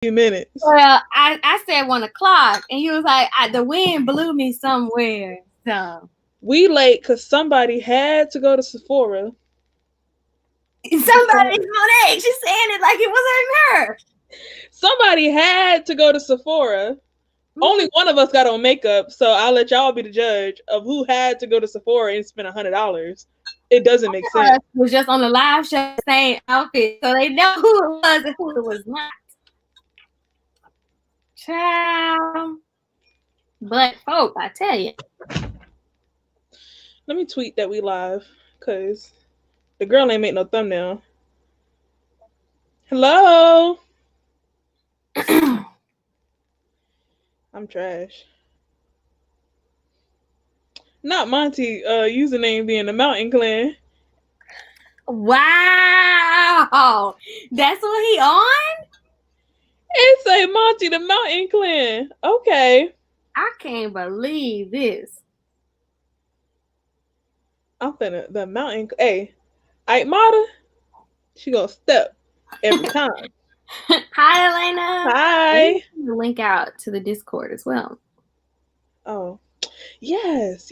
few minutes. Well, I said 1 o'clock, and he was like, the wind blew me somewhere. So We late because somebody had to go to Sephora. somebody's Monet. She's saying it like it wasn't her. Somebody had to go to Sephora. Only one of us got on makeup, so I'll let y'all be the judge of who had to go to Sephora and spend $100. It doesn't make sense. It was just on the live show, same outfit, so they know who it was and who it was not. Child. But folk, I tell you. Let me tweet that we live, cause the girl ain't make no thumbnail. Hello. I'm trash. Not Monty username being the Mountain Clan. Wow. That's what he on? It say Monty the Mountain Clan. Okay. I can't believe this. I'm finna the Mountain. Hey, Ike Mata. She gonna step every time. Hi, Elena. Hi. Link out to the Discord as well. Oh, yes.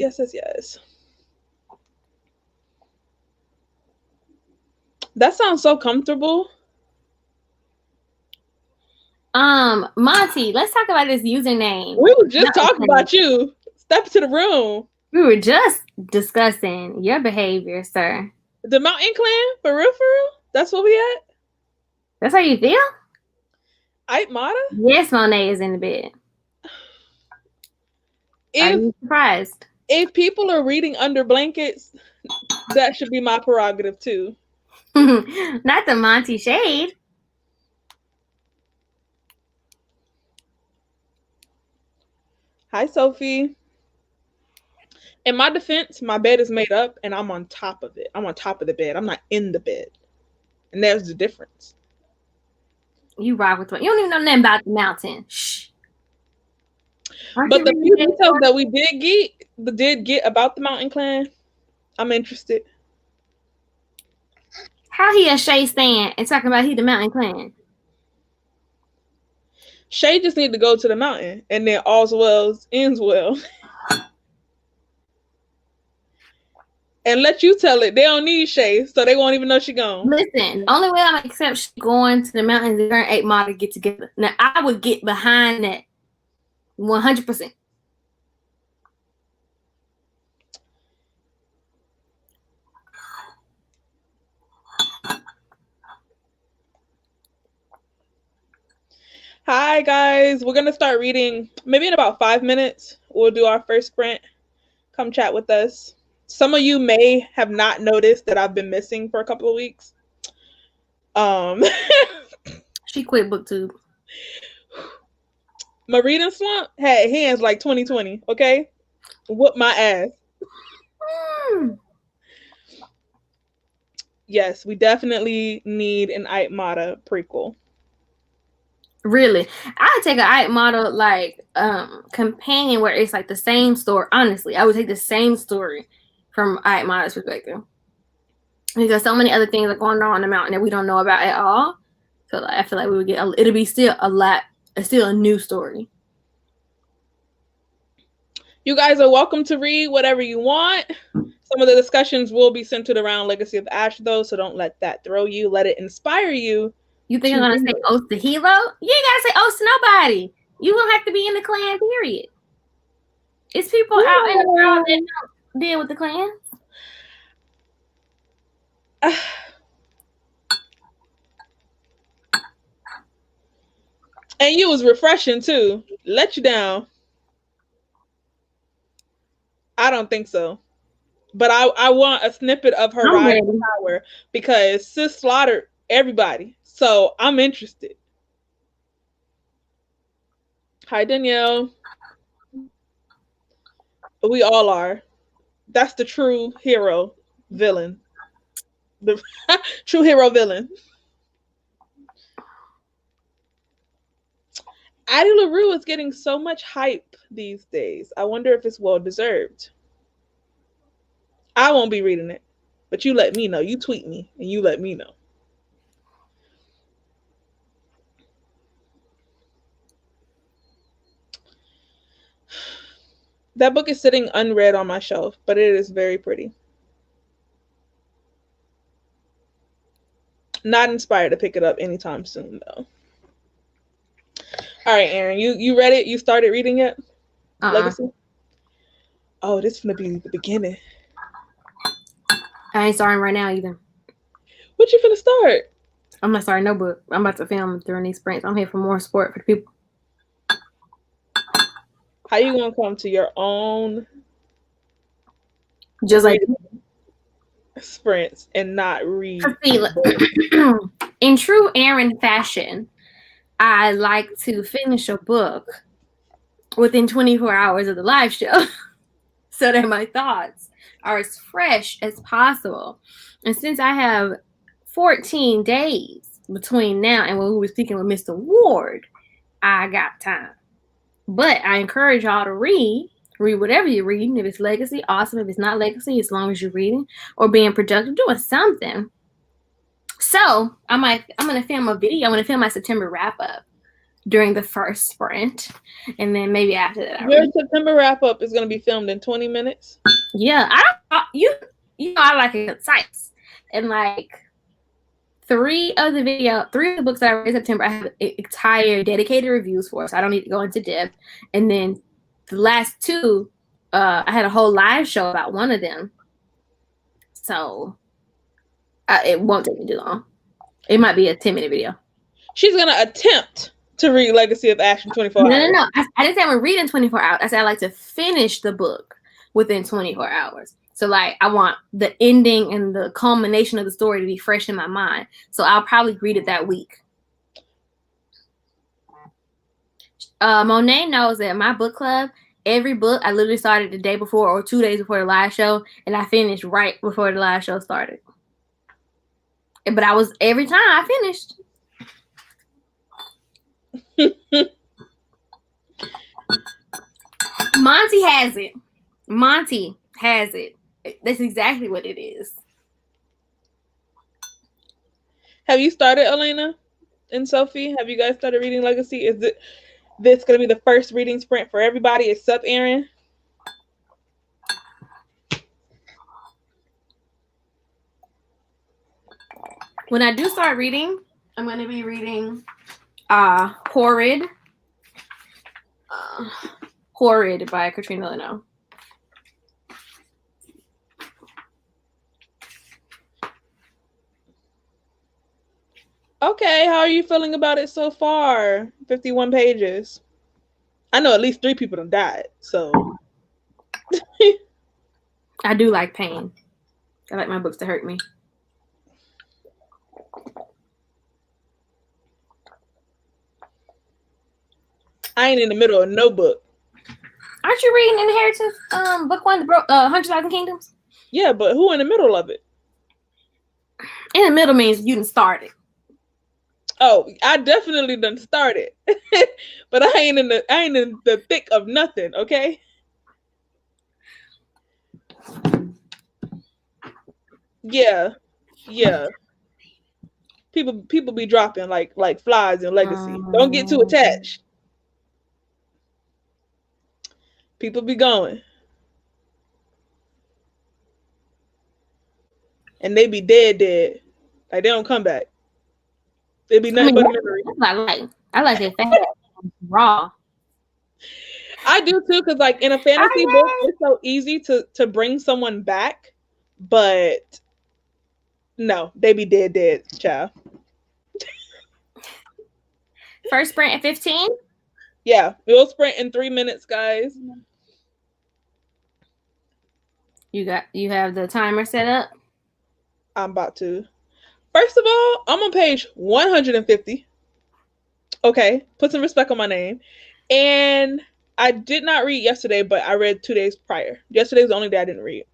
That sounds so comfortable. Monty, let's talk about this username. We were just talking about you. Step to the room. We were just discussing your behavior, sir. The Mountain Clan? For real? That's what we at? That's how you feel? Ike Mata? Yes, Monet is in the bed. Are you surprised? If people are reading under blankets, that should be my prerogative too. Not the Monty shade. Hi, Sophie. In my defense, my bed is made up and I'm on top of it. I'm on top of the bed. I'm not in the bed. And there's the difference. You rock with what? You don't even know nothing about the mountain. Shh. But the few details that we did get about the Mountain Clan, I'm interested. How he a Shay stand and talking about he the Mountain Clan? Shay just need to go to the mountain and then all's well ends well. And let you tell it. They don't need Shay, so they won't even know she gone. Listen, the only way I'm gonna accept she going to the mountains is her and 8 Mile to get together. Now I would get behind that 100%. Hi guys, we're gonna start reading maybe in about 5 minutes. We'll do our first sprint. Come chat with us. Some of you may have not noticed that I've been missing for a couple of weeks. She quit BookTube. My reading slump had hands like 2020, okay? Whoop my ass. Yes, we definitely need an Ike Mata prequel. Really, I would take an Ike Mata like companion where it's like the same story. Honestly, I would take the same story from Ike Mata's perspective because so many other things are going on the mountain that we don't know about at all. So I feel like we would get it'll be still a new story. You guys are welcome to read whatever you want. Some of the discussions will be centered around Legacy of Ash, though, so don't let that throw you. Let it inspire you. You think I'm gonna say oath to Hilo? You ain't gotta say oath to nobody. You don't have to be in the clan, period. It's people out in the world that don't deal with the clan. And you was refreshing too. Let you down. I don't think so. But I want a snippet of her rise to power because sis slaughtered everybody. So I'm interested. Hi, Danielle. We all are. That's the true hero villain. The true hero villain. Addie LaRue is getting so much hype these days. I wonder if it's well deserved. I won't be reading it, but you let me know. You tweet me and you let me know. That book is sitting unread on my shelf, but it is very pretty. Not inspired to pick it up anytime soon, though. All right, Aaron, you read it? You started reading it? Legacy? Oh, this is gonna be the beginning. I ain't starting right now either. What you finna start? I'm not starting no book. I'm about to film during these sprints. I'm here for more sport for the people. How you gonna come to your own just like sprints and not read? In true Aaron fashion, I like to finish a book within 24 hours of the live show so that my thoughts are as fresh as possible. And since I have 14 days between now and when we were speaking with Mr. Ward, I got time. But I encourage y'all to read whatever you're reading. If it's legacy, awesome. If it's not legacy, as long as you're reading or being productive, doing something. So I'm gonna film a video. I'm gonna film my September wrap up during the first sprint, and then maybe after that. Your September wrap up is gonna be filmed in 20 minutes. Yeah, you know I like it concise, and like three of the books that I read in September, I have entire dedicated reviews for, so I don't need to go into depth. And then the last two, I had a whole live show about one of them, so it won't take me too long. It might be a 10-minute video. She's gonna attempt to read Legacy of Ash in 24 hours. No. I didn't say I'm gonna read in 24 hours. I said I like to finish the book within 24 hours. So like I want the ending and the culmination of the story to be fresh in my mind. So I'll probably read it that week. Monet knows that my book club, every book I literally started the day before or 2 days before the live show, and I finished right before the live show started. But I was every time I finished. Monty has it. Monty has it. That's exactly what it is. Have you started, Elena and Sophie? Have you guys started reading Legacy? Is this going to be the first reading sprint for everybody except Aaron? When I do start reading, I'm going to be reading Horrid. Horrid by Katrina Leno. Okay, how are you feeling about it so far? 51 pages. I know at least 3 people have died, so. I do like pain. I like my books to hurt me. I ain't in the middle of no book. Aren't you reading Inheritance, book 1, 100,000 Kingdoms? Yeah, but who in the middle of it? In the middle means you done started. Oh, I definitely done started, but I ain't in the thick of nothing. Okay. Yeah. People be dropping like flies in Legacy. Don't get too attached. People be going. And they be dead. Like they don't come back. They be nothing but a memory. I like it fast, raw. I do too, because like in a fantasy book, it's so easy to bring someone back, but no, they be dead, child. First sprint at 15? Yeah, we'll sprint in 3 minutes, guys. You have the timer set up? I'm about to. First of all, I'm on page 150. Okay, put some respect on my name. And I did not read yesterday, but I read 2 days prior. Yesterday's the only day I didn't read.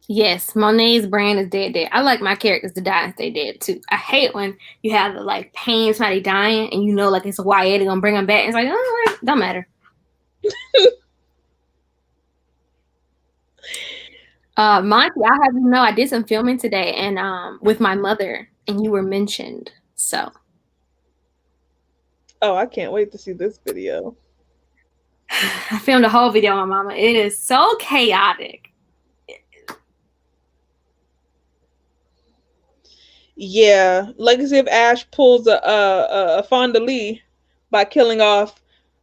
Yes, Monet's brand is dead. I like my characters to die and stay dead too. I hate when you have the like pain somebody dying and you know like it's a YA, they're gonna bring them back. It's like, oh, don't matter. Monty, I have to know I did some filming today and with my mother, and you were mentioned. So. Oh, I can't wait to see this video. I filmed a whole video on Mama. It is so chaotic. Yeah, Legacy of Ash pulls a Fonda Lee by killing off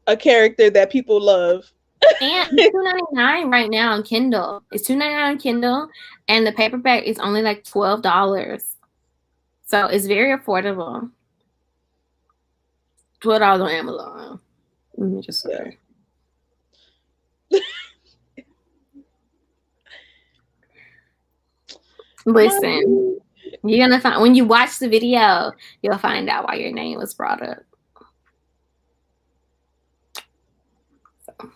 a character that people love. And it's $2.99 right now on Kindle. It's $2.99 on Kindle, and the paperback is only like $12. So it's very affordable. $12 on Amazon. Let me just say. Yeah. Listen, you're gonna find when you watch the video, you'll find out why your name was brought up. So.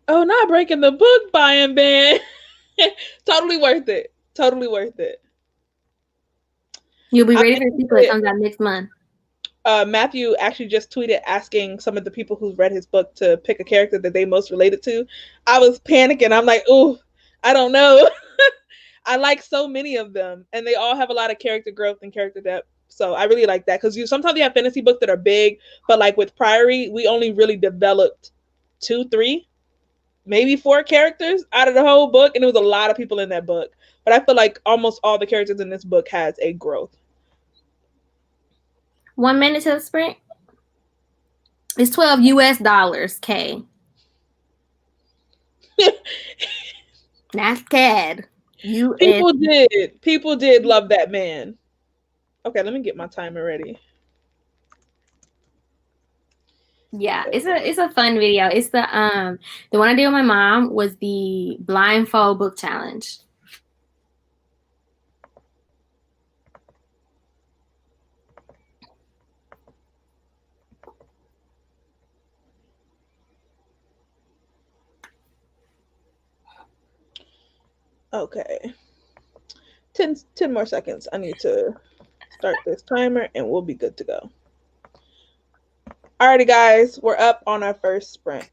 Oh, not breaking the book buying ban. Totally worth it. Totally worth it. You'll be ready for the sequel. It comes out next month. Matthew actually just tweeted asking some of the people who've read his book to pick a character that they most related to. I was panicking. I'm like, ooh, I don't know. I like so many of them, and they all have a lot of character growth and character depth. So I really like that because sometimes you have fantasy books that are big, but like with Priory, we only really developed 2, 3, maybe 4 characters out of the whole book, and it was a lot of people in that book. But I feel like almost all the characters in this book has a growth. 1 minute to the sprint. It's $12 US, K. Not CAD. People did love that man. Okay, let me get my timer ready. Yeah, it's a fun video. It's the one I did with my mom was the blindfold book challenge. Okay. 10 more seconds. I need to start this timer and we'll be good to go. Alrighty, guys, we're up on our first sprint.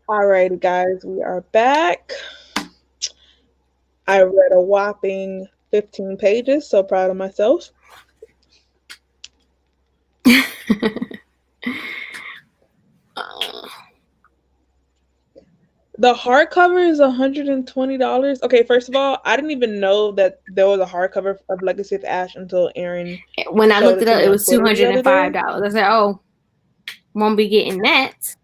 Alrighty, guys, we are back. I read a whopping 15 pages, so proud of myself. The hardcover is $120. Okay, first of all, I didn't even know that there was a hardcover of Legacy of Ash until Aaron. When I looked it up, it was Twitter the other day. $205. I said, "Oh, won't be getting that."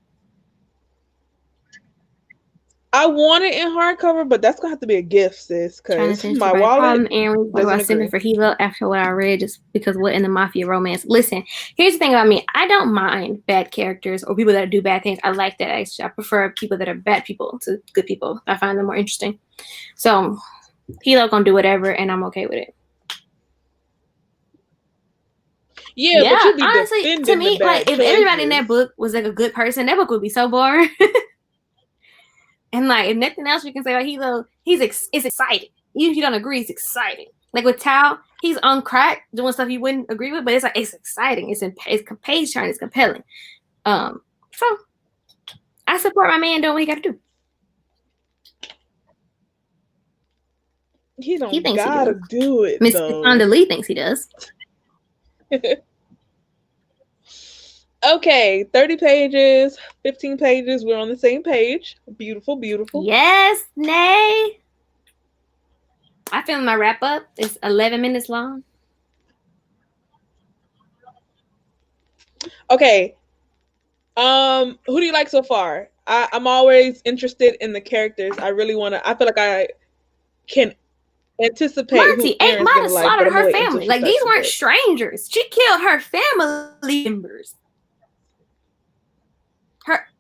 I want it in hardcover, but that's gonna have to be a gift, sis. Because my wallet Aaron was sending for Hilo after what I read, just because what in the mafia romance. Listen, here's the thing about me: I don't mind bad characters or people that do bad things. I like that. Actually, I prefer people that are bad people to good people. I find them more interesting. So Hilo gonna do whatever, and I'm okay with it. Yeah, but you be honestly, to me, like if everybody in that book was like a good person, that book would be so boring. And like, if nothing else we can say about Hilo, it's exciting. Even if you don't agree, it's exciting. Like with Tao, he's on crack doing stuff you wouldn't agree with, but it's like it's exciting. It's page turn. It's compelling. So I support my man doing what he got to do. He thinks gotta do it. Miss Fonda Lee thinks he does. Okay, 30 pages, 15 pages. We're on the same page. Beautiful, beautiful. Yes, Nay. I filmed my wrap up. It's 11 minutes long. Okay. Who do you like so far? I'm always interested in the characters. I really want to. I feel like I can anticipate Monty, who Aaron's gonna like. Slaughtered her family. Like these weren't strangers. She killed her family members.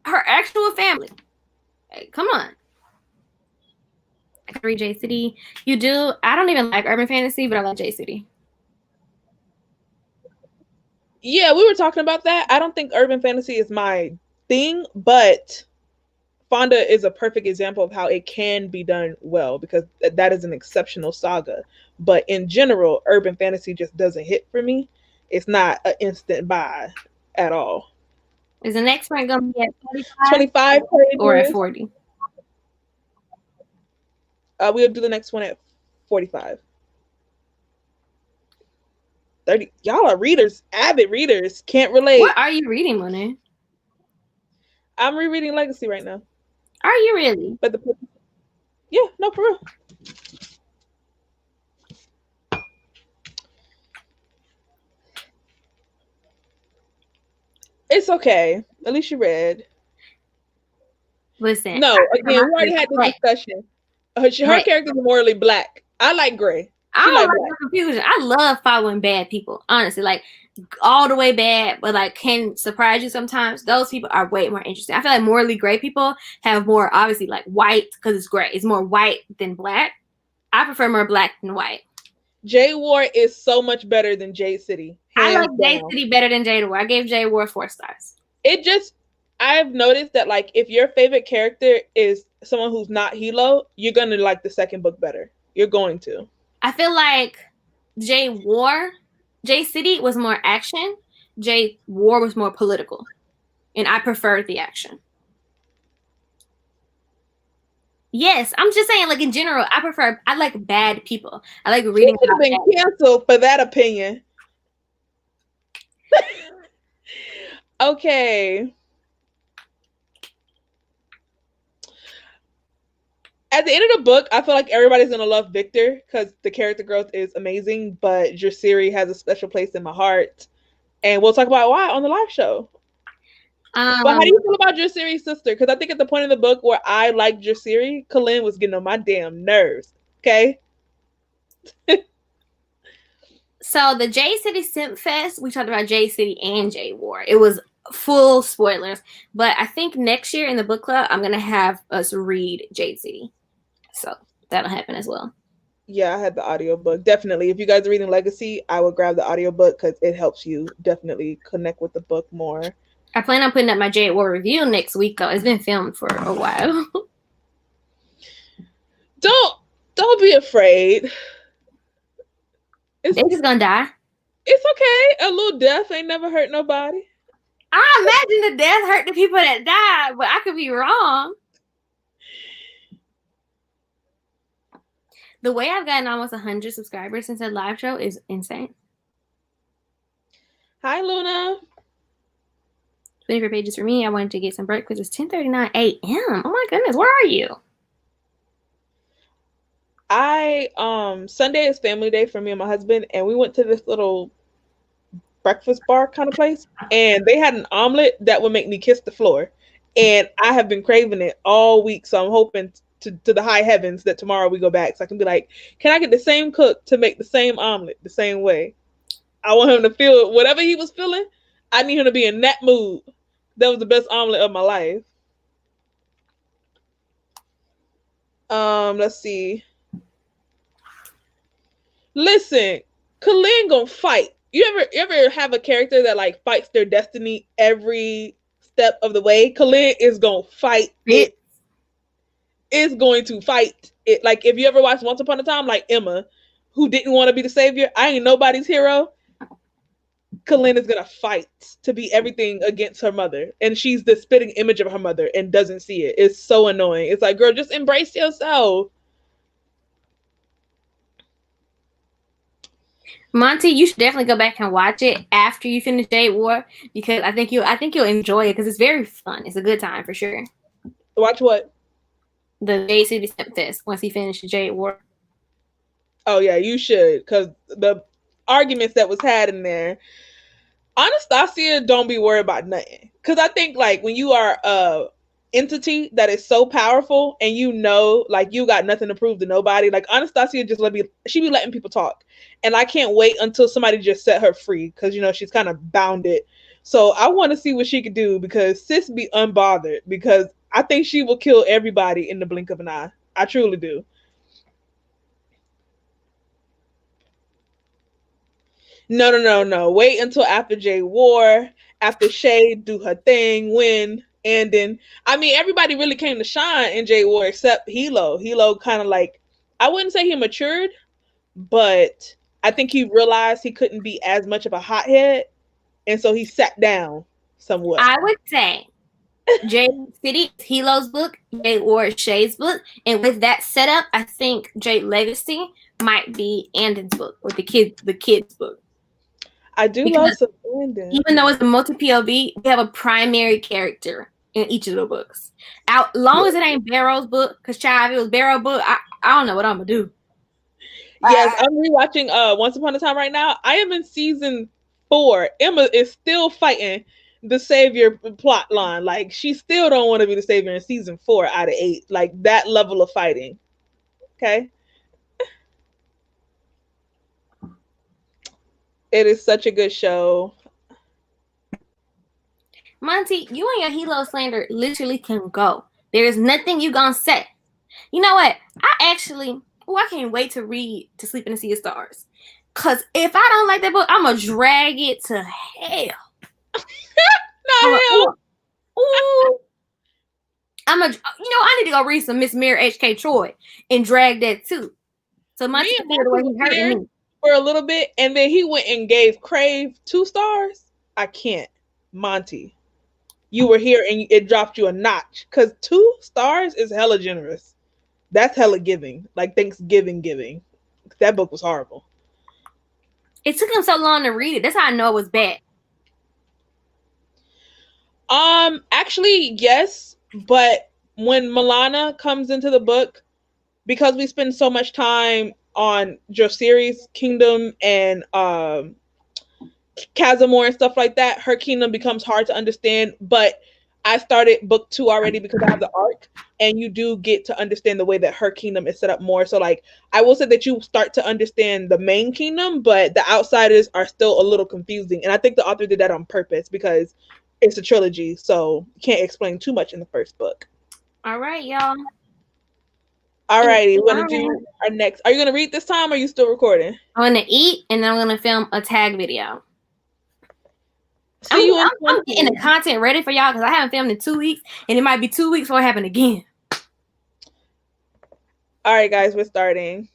Her actual family. Hey, come on. I can read J City. You do. I don't even like urban fantasy, but I like J City. Yeah, we were talking about that. I don't think urban fantasy is my thing, but Fonda is a perfect example of how it can be done well, because that is an exceptional saga. But in general, urban fantasy just doesn't hit for me. It's not an instant buy at all. Is the next one going to be at 25 or at 40? We'll do the next one at 45. 30. Y'all are readers, avid readers. Can't relate. What are you reading, Monet? I'm rereading Legacy right now. Are you really? But yeah, no, for real. It's okay. At least you read. Listen. No, again, we already had this discussion. Her character is morally black. I like gray. I don't like the confusion. I love following bad people. Honestly, like all the way bad, but like can surprise you sometimes. Those people are way more interesting. I feel like morally gray people have more, obviously, like white, because it's gray. It's more white than black. I prefer more black than white. J War is so much better than J City. I like J City better than J War. I gave J War 4 stars. I've noticed that, like, if your favorite character is someone who's not Hilo, you're gonna like the second book better. You're going to. I feel like J City was more action. J War was more political, and I preferred the action. Yes, I'm just saying, like, in general, I like bad people. I like reading. You could have been canceled for that opinion. Okay. At the end of the book, I feel like everybody's gonna love Victor because the character growth is amazing, but Jasiri has a special place in my heart. And we'll talk about why on the live show. But how do you feel about Jasiri's sister? Because I think at the point in the book where I liked Jasiri, Kalin was getting on my damn nerves. Okay. So the J City Simp Fest, we talked about J City and J War. It was full spoilers. But I think next year in the book club, I'm going to have us read J City. So that'll happen as well. Yeah, I had the audiobook. Definitely. If you guys are reading Legacy, I would grab the audiobook because it helps you definitely connect with the book more. I plan on putting up my J War review next week, though. It's been filmed for a while. Don't be afraid. They're just gonna die. It's okay. A little death ain't never hurt nobody. I imagine the death hurt the people that died, but I could be wrong. The way I've gotten almost 100 subscribers since that live show is insane. Hi, Luna. 24 pages for me. I wanted to get some breakfast. It's 10:39 a.m. Oh my goodness, where are you? Sunday is family day for me and my husband, and we went to this little breakfast bar kind of place, and they had an omelet that would make me kiss the floor. And I have been craving it all week, so I'm hoping to the high heavens that tomorrow we go back so I can be like, can I get the same cook to make the same omelet the same way? I want him to feel whatever he was feeling. I need him to be in that mood. That was the best omelet of my life. Let's see. Listen, Kalin gonna fight. You ever have a character that like fights their destiny every step of the way? Kalin is gonna fight it. Is going to fight it. Like if you ever watched Once Upon a Time, like Emma, who didn't want to be the savior, I ain't nobody's hero. Kalin is gonna fight to be everything against her mother, and she's the spitting image of her mother and doesn't see it. It's so annoying. It's like, girl, just embrace yourself. Monty, you should definitely go back and watch it after you finish Jade War because I think you'll enjoy it because it's very fun. It's a good time for sure. Watch what? The Jade City Step Test once he finished Jade War. Oh yeah, you should, because the arguments that was had in there. Anastasia, don't be worried about nothing. Because I think like when you are a entity that is so powerful and you know like you got nothing to prove to nobody, like Anastasia just she be letting people talk. And I can't wait until somebody just set her free because you know she's kind of bounded. So I want to see what she could do because sis be unbothered because I think she will kill everybody in the blink of an eye. I truly do. No. Wait until after Jade War, after Shade do her thing, win, and then I mean everybody really came to shine in Jade War except Hilo. Hilo kind of like I wouldn't say he matured, but I think he realized he couldn't be as much of a hothead, and so he sat down somewhat. I would say Jade City is Hilo's book, Jade War is Shade's book, and with that setup, I think Jade Legacy might be Andon's book or the kids book. I do love some Andon. Even though it's a multi POV, we have a primary character in each of the books. As long as it ain't Barrow's book, because child, if it was Barrow's book, I don't know what I'm gonna do. Yes, I'm rewatching Once Upon a Time right now. I am in season 4. Emma is still fighting the savior plot line. Like she still don't want to be the savior in season 4 out of 8. Like that level of fighting. Okay. It is such a good show. Monty, you and your Hilo slander literally can go. There is nothing you gonna say. You know what? I can't wait to read To Sleep in the Sea of Stars. Cause if I don't like that book, I'm gonna drag it to hell. Not hell. Ooh. I need to go read some Miss Mirror H.K. Troy and drag that too. So Monty can feel the way he hurting me. For a little bit, and then he went and gave Crave 2 stars. I can't. Monty, you were here and it dropped you a notch because 2 stars is hella generous. That's hella giving, like Thanksgiving giving. That book was horrible. It took him so long to read it. That's how I know it was bad. Actually, yes, but when Milana comes into the book, because we spend so much time on Josiri's kingdom and Casamore and stuff like that, her kingdom becomes hard to understand. But I started book 2 already because I have the arc, and you do get to understand the way that her kingdom is set up more. So like I will say that you start to understand the main kingdom, but the outsiders are still a little confusing. And I think the author did that on purpose because it's a trilogy, so you can't explain too much in the first book. All right, y'all. All righty, we're gonna do our next. Are you gonna read this time or are you still recording? I'm gonna eat and then I'm gonna film a tag video. I'm getting the content ready for y'all because I haven't filmed in 2 weeks and it might be 2 weeks before it happen again. All right, guys, we're starting.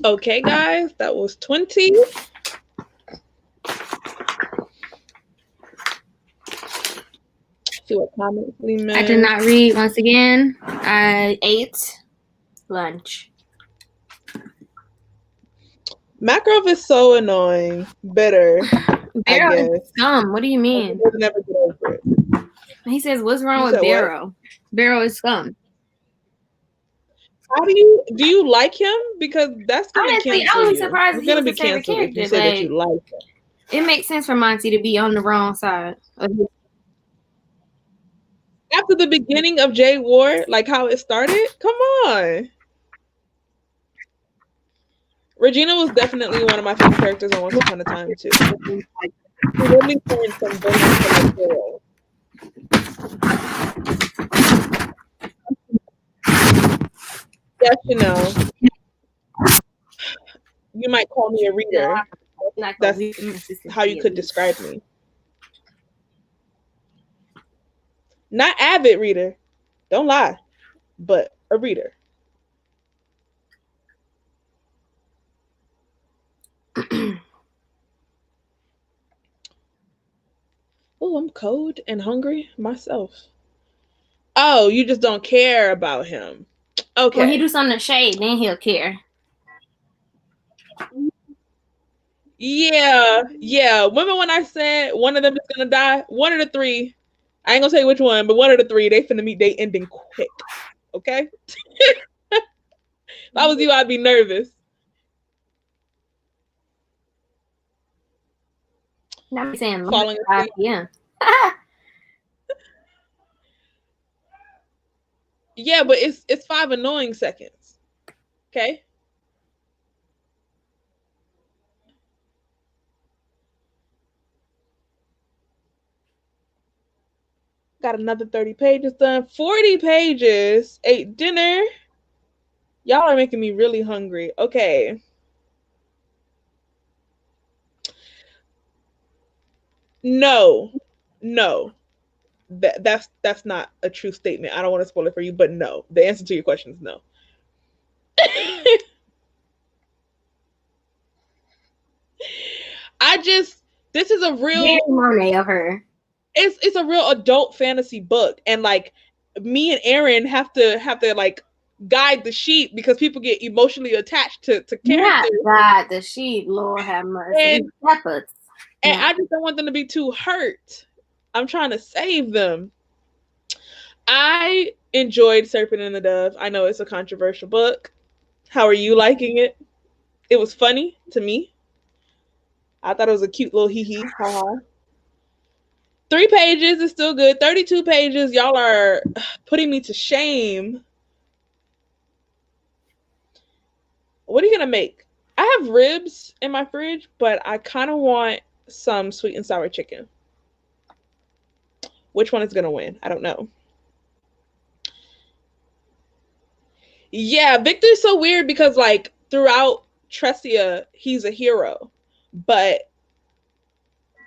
Okay, guys, that was 20. See what comments we missed. I did not read once again. I ate lunch. Makarov is so annoying. Bitter. Barrow I is guess. scum. What do you mean? He doesn't ever get over it. He says, "What's wrong You with said what? Barrow? Barrow is scum." How do you like him? Because that's gonna Honestly, cancel I was you. surprised You're he gonna was be his favorite canceled if you character. say that Like, you like him. it makes sense for Monty to be on the wrong side. After the beginning of J War, like how it started, come on. Regina was definitely one of my favorite characters on Once Upon a Time too. She really turned some villain to like hero. Yes, you know. You might call me a reader. That's how you could describe me. Not avid reader. Don't lie. But a reader. Oh, I'm cold and hungry myself. Oh, you just don't care about him. Okay. When he do something to Shade, then he'll care. Yeah. Remember when I said one of them is gonna die? One of the three. I ain't gonna say which one, but one of the three, they finna meet they ending quick. Okay? If I was you, I'd be nervous. Now I'm saying Falling asleep. Yeah. Yeah, but it's 5 annoying seconds. Okay? Got another 30 pages done. 40 pages. Ate dinner. Y'all are making me really hungry. Okay. No. That's not a true statement. I don't want to spoil it for you, but no. The answer to your question is no. This is a real Monet of her. It's a real adult fantasy book, and like me and Aaron have to like guide the sheep because people get emotionally attached to characters. God, the sheep, Lord have mercy. And Shepherds. I just don't want them to be too hurt. I'm trying to save them. I enjoyed Serpent and the Dove. I know it's a controversial book. How are you liking it? It was funny to me. I thought it was a cute little hee hee. Haha. 3 pages is still good. 32 pages, y'all are putting me to shame. What are you gonna make? I have ribs in my fridge, but I kind of want some sweet and sour chicken. Which one is gonna win? I don't know. Yeah, Victor's so weird because like throughout Tresia, he's a hero, but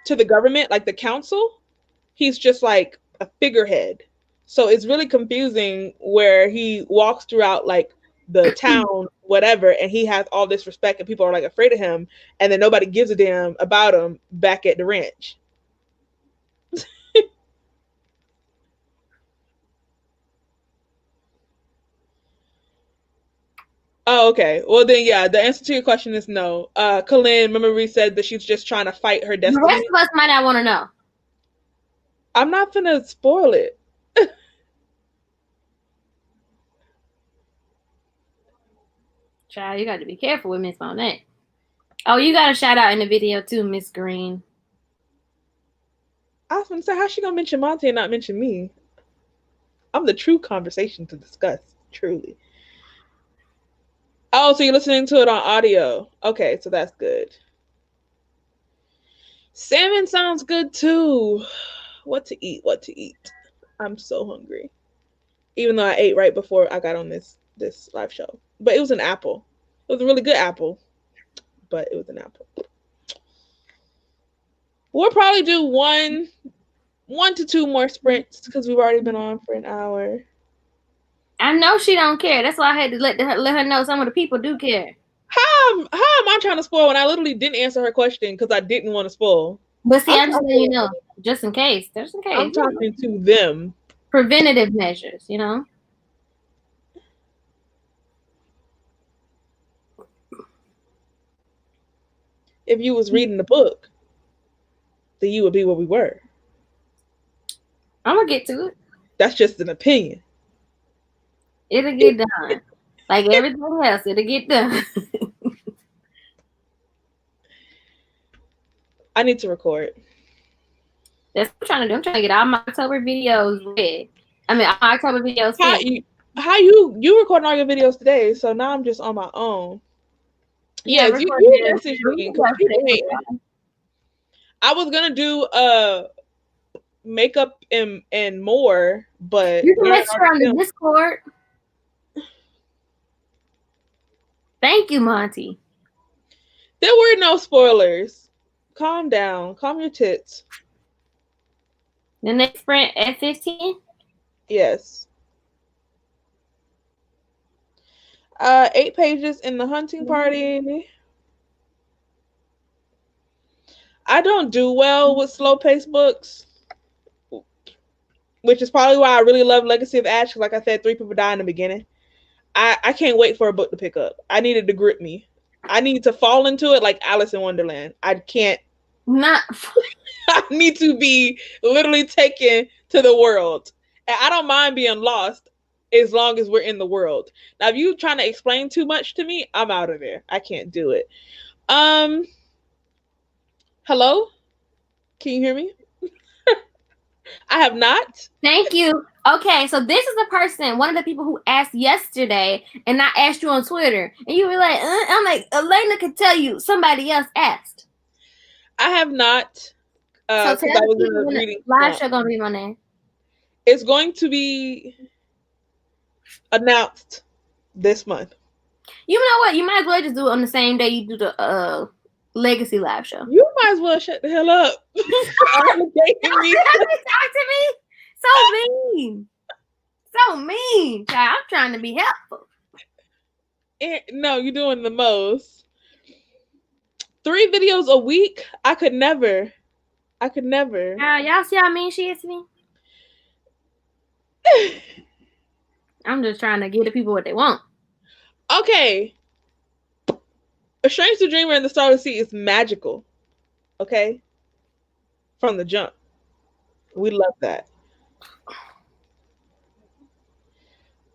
to the government, like the council, he's just like a figurehead. So it's really confusing where he walks throughout like the town, whatever, and he has all this respect and people are like afraid of him, and then nobody gives a damn about him back at the ranch. Oh, okay. Well then yeah, the answer to your question is no. Kalin, remember we said that she's just trying to fight her destiny. The rest of us might not want to know. I'm not gonna spoil it. Child, you got to be careful with Miss Monet. Oh, you got a shout out in the video too, Miss Green. I was gonna say, how's she gonna mention Monty and not mention me? I'm the true conversation to discuss, truly. Oh, so you're listening to it on audio. Okay, so that's good. Salmon sounds good too. What to eat? I'm so hungry. Even though I ate right before I got on this live show. But it was an apple. It was a really good apple. But it was an apple. We'll probably do one to two more sprints because we've already been on for an hour. I know she don't care. That's why I had to let her know some of the people do care. How am I trying to spoil when I literally didn't answer her question because I didn't want to spoil? But see, I'm just letting you know, just in case. I'm talking to them. Preventative measures, you know. If you was reading the book, then you would be where we were. I'm gonna get to it. That's just an opinion. It'll get done. Like everything else, it'll get done. I need to record. That's what I'm trying to do. I'm trying to get all my October videos read. I mean, all my October videos. How you recording all your videos today? So now I'm just on my own. Yeah, yes, you messaged me. I was gonna do makeup and more, but you can message her on the Discord. Thank you, Monty. There were no spoilers. Calm down. Calm your tits. The next sprint at 15? Yes. 8 pages in the hunting party. I don't do well with slow-paced books, which is probably why I really love Legacy of Ash. Like I said, 3 people die in the beginning. I can't wait for a book to pick up. I needed to grip me. I need to fall into it like Alice in Wonderland. I can't. Not. I need to be literally taken to the world. And I don't mind being lost as long as we're in the world. Now, if you trying to explain too much to me, I'm out of there. I can't do it. Hello? Can you hear me? I have not. Thank you. Okay, so this is the person, one of the people who asked yesterday, and I asked you on Twitter, and you were like, I'm like, Elena could tell you somebody else asked. I have not. So tell I was reading live show gonna be my name. It's going to be announced this month. You know what? You might as well just do it on the same day you do the Legacy live show. You might as well shut the hell up. Talk to me. So mean. So mean. I'm trying to be helpful. No, you're doing the most. 3 videos a week? I could never. Y'all see how mean she is to me? I'm just trying to give the people what they want. Okay. A Strange the Dreamer and the Starless Sea is magical. Okay? From the jump. We love that.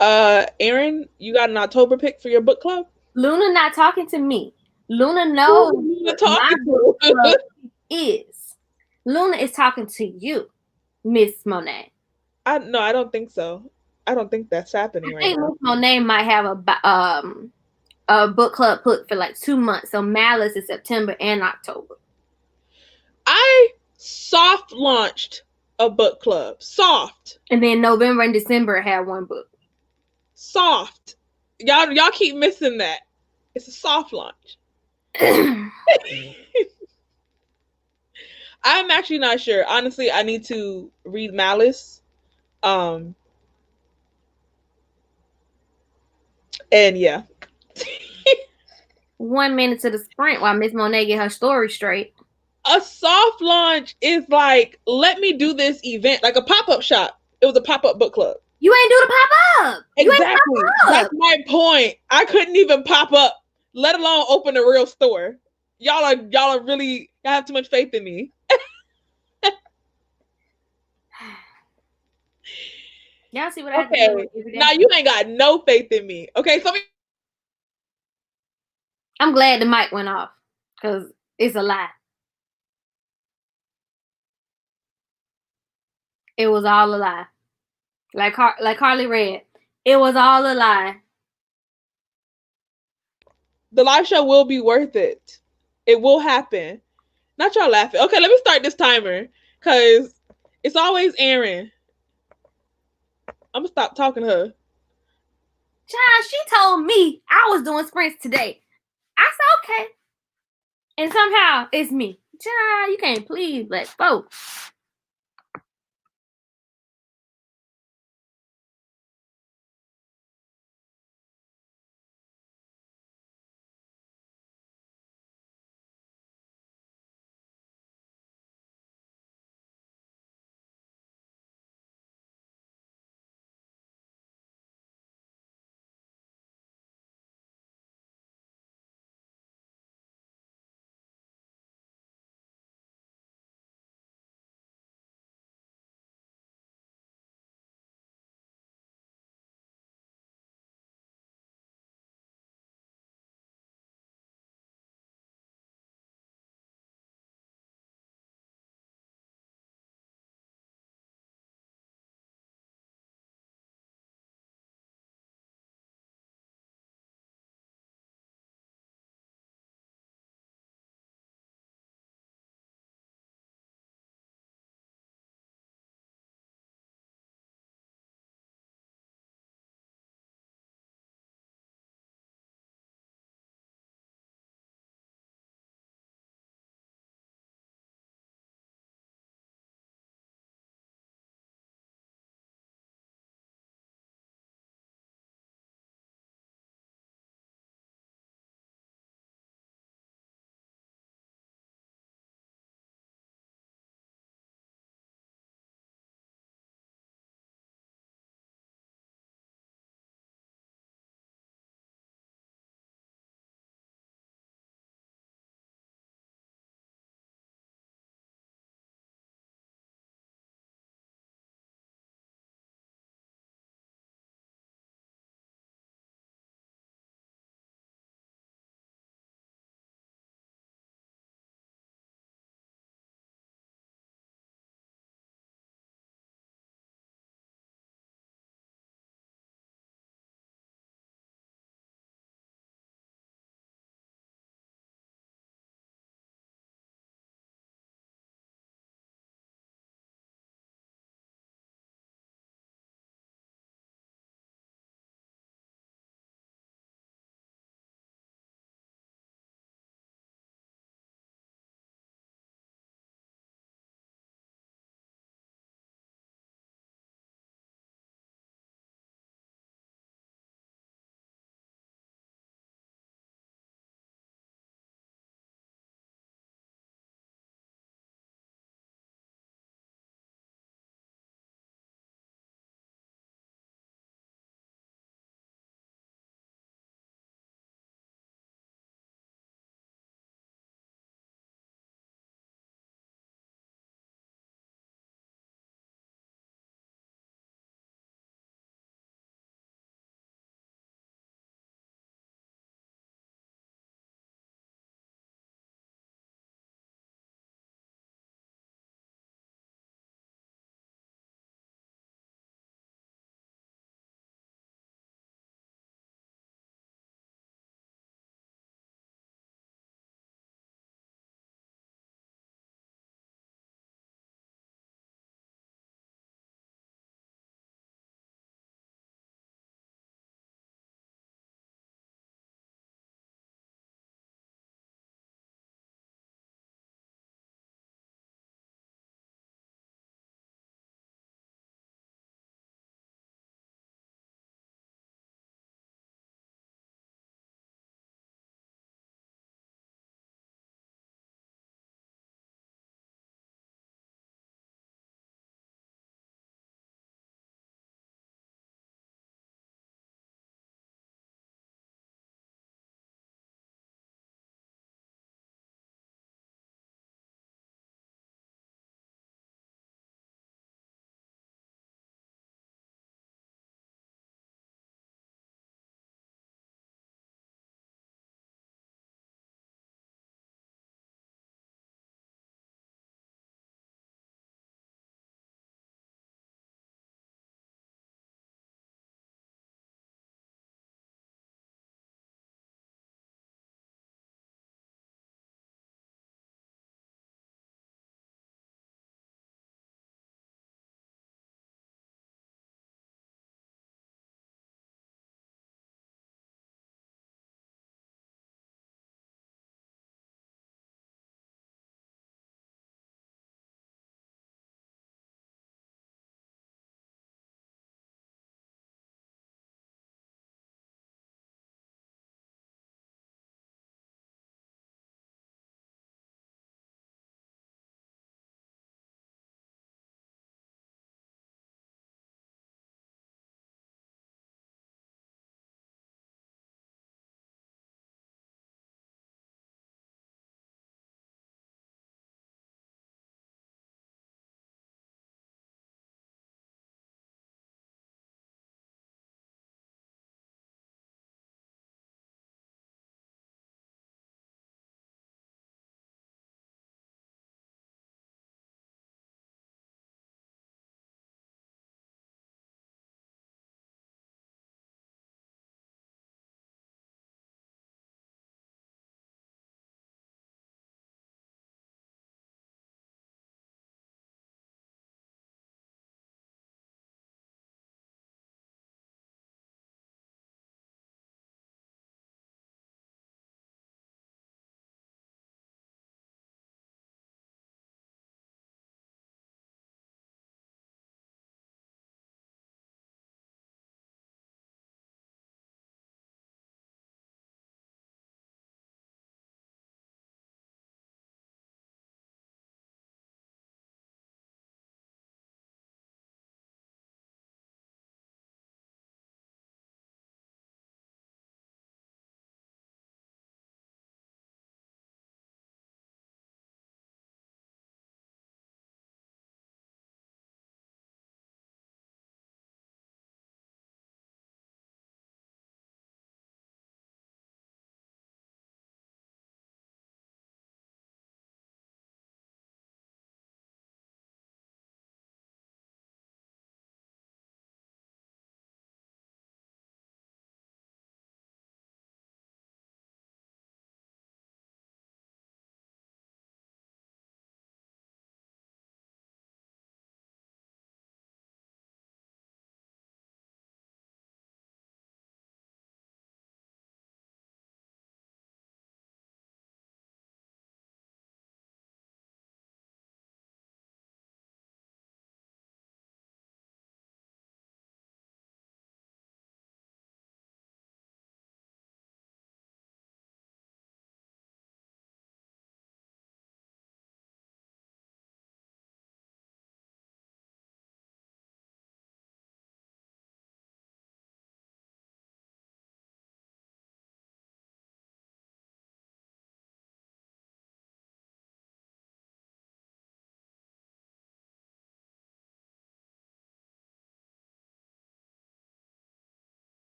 Aaron, you got an October pick for your book club? Luna not talking to me. Luna knows what my book club is. Luna is talking to you, Miss Monet. I don't think so. I don't think that's happening right now. Miss Monet might have a book club put for like 2 months. So Malice is September and October. I soft launched a book club. Soft. And then November and December had 1 book. Soft. Y'all keep missing that. It's a soft launch. I'm actually not sure. Honestly, I need to read Malice. And yeah. 1 minute to the sprint while Miss Monet get her story straight. A soft launch is like, let me do this event, like a pop-up shop. It was a pop-up book club. You ain't do the pop-up. Exactly. That's my point. I couldn't even pop up, let alone open a real store. Y'all are really, y'all have too much faith in me. Y'all see what I have to do? Now you ain't got no faith in me. Okay, so I'm glad the mic went off because it's a lie. It was all a lie. Like Carly read, it was all a lie. The live show will be worth it. It will happen. Not y'all laughing. Okay, let me start this timer because it's always Aaron. I'm gonna stop talking to her. Child, she told me I was doing sprints today. I said okay, and somehow it's me. Child, you can't please let folks.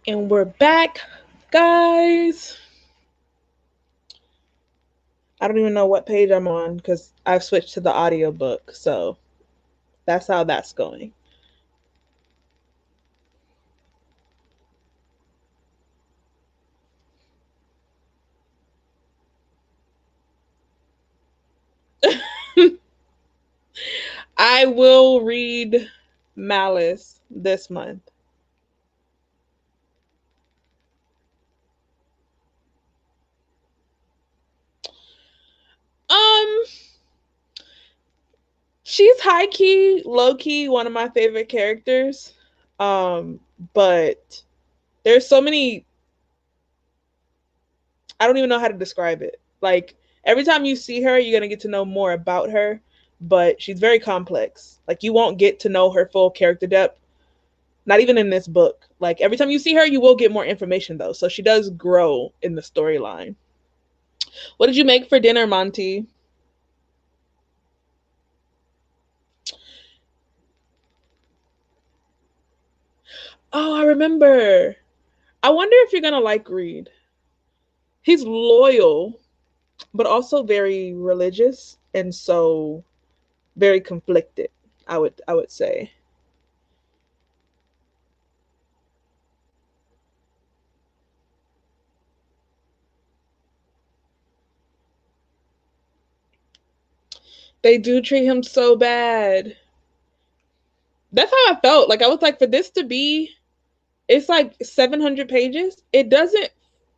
And we're back, guys. I don't even know what page I'm on because I've switched to the audiobook. So that's how that's going. I will read Malice this month. Um, she's high key, low key, one of my favorite characters. But there's so many. I don't even know how to describe it. Like every time you see her, you're gonna get to know more about her. But she's very complex. Like you won't get to know her full character depth. Not even in this book. Like every time you see her, you will get more information though. So she does grow in the storyline. What did you make for dinner, Monty? Oh, I remember. I wonder if you're gonna like Reed. He's loyal, but also very religious and so very conflicted, I would say. They do treat him so bad. That's how I felt. Like I was like, for this to be, it's like 700 pages. It doesn't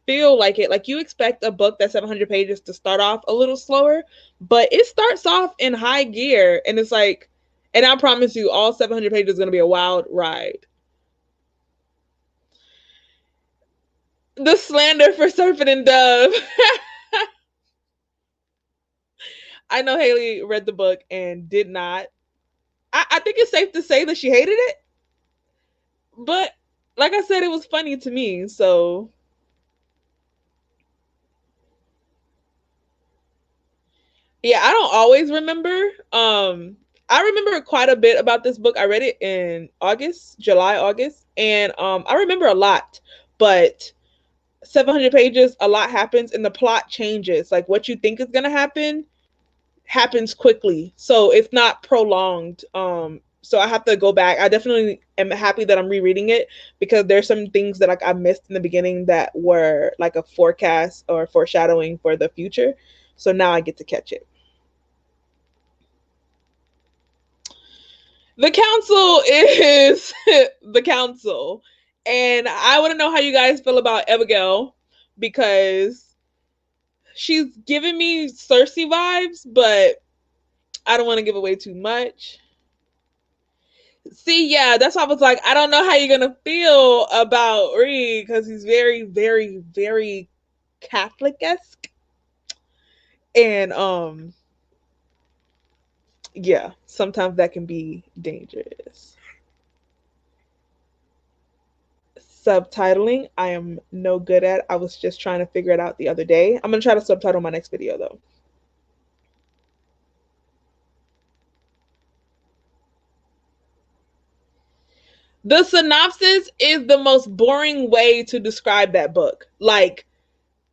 feel like it. Like you expect a book that's 700 pages to start off a little slower, but it starts off in high gear, and it's like, and I promise you, all 700 pages is gonna be a wild ride. The slander for Serpent and Dove. I know Haley read the book and did not. I think it's safe to say that she hated it, but like I said, it was funny to me. So yeah, I don't always remember. I remember quite a bit about this book. I read it in August, July, August, and I remember a lot. But 700 pages, a lot happens, and the plot changes. Like what you think is gonna happen happens quickly, so it's not prolonged. So I have to go back. I definitely am happy that I'm rereading it because there's some things that like I missed in the beginning that were like a forecast or foreshadowing for the future. So now I get to catch it. The council is the council, and I want to know how you guys feel about Abigail because she's giving me Cersei vibes, but I don't want to give away too much. See, yeah, that's why I was like, I don't know how you're gonna feel about Reed because he's very, very, very Catholic esque, and yeah, sometimes that can be dangerous. Subtitling, I am no good at. I was just trying to figure it out the other day. I'm gonna try to subtitle my next video though. The synopsis is the most boring way to describe that book. Like,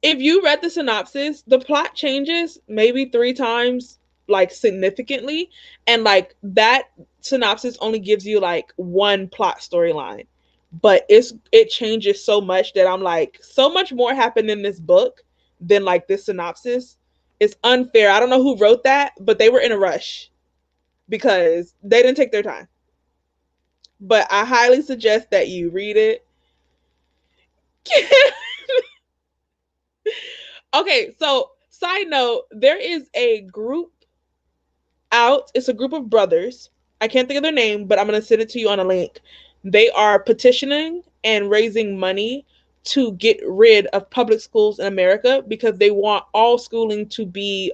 if you read the synopsis, the plot changes maybe 3 times, like significantly, and like that synopsis only gives you like one plot storyline, but it changes so much that I'm like, so much more happened in this book than like this synopsis. It's unfair. I don't know who wrote that, but they were in a rush because they didn't take their time. But I highly suggest that you read it. Okay, so side note, there is a group out. It's a group of brothers. I can't think of their name, but I'm going to send it to you on a link. They are petitioning and raising money to get rid of public schools in America because they want all schooling to be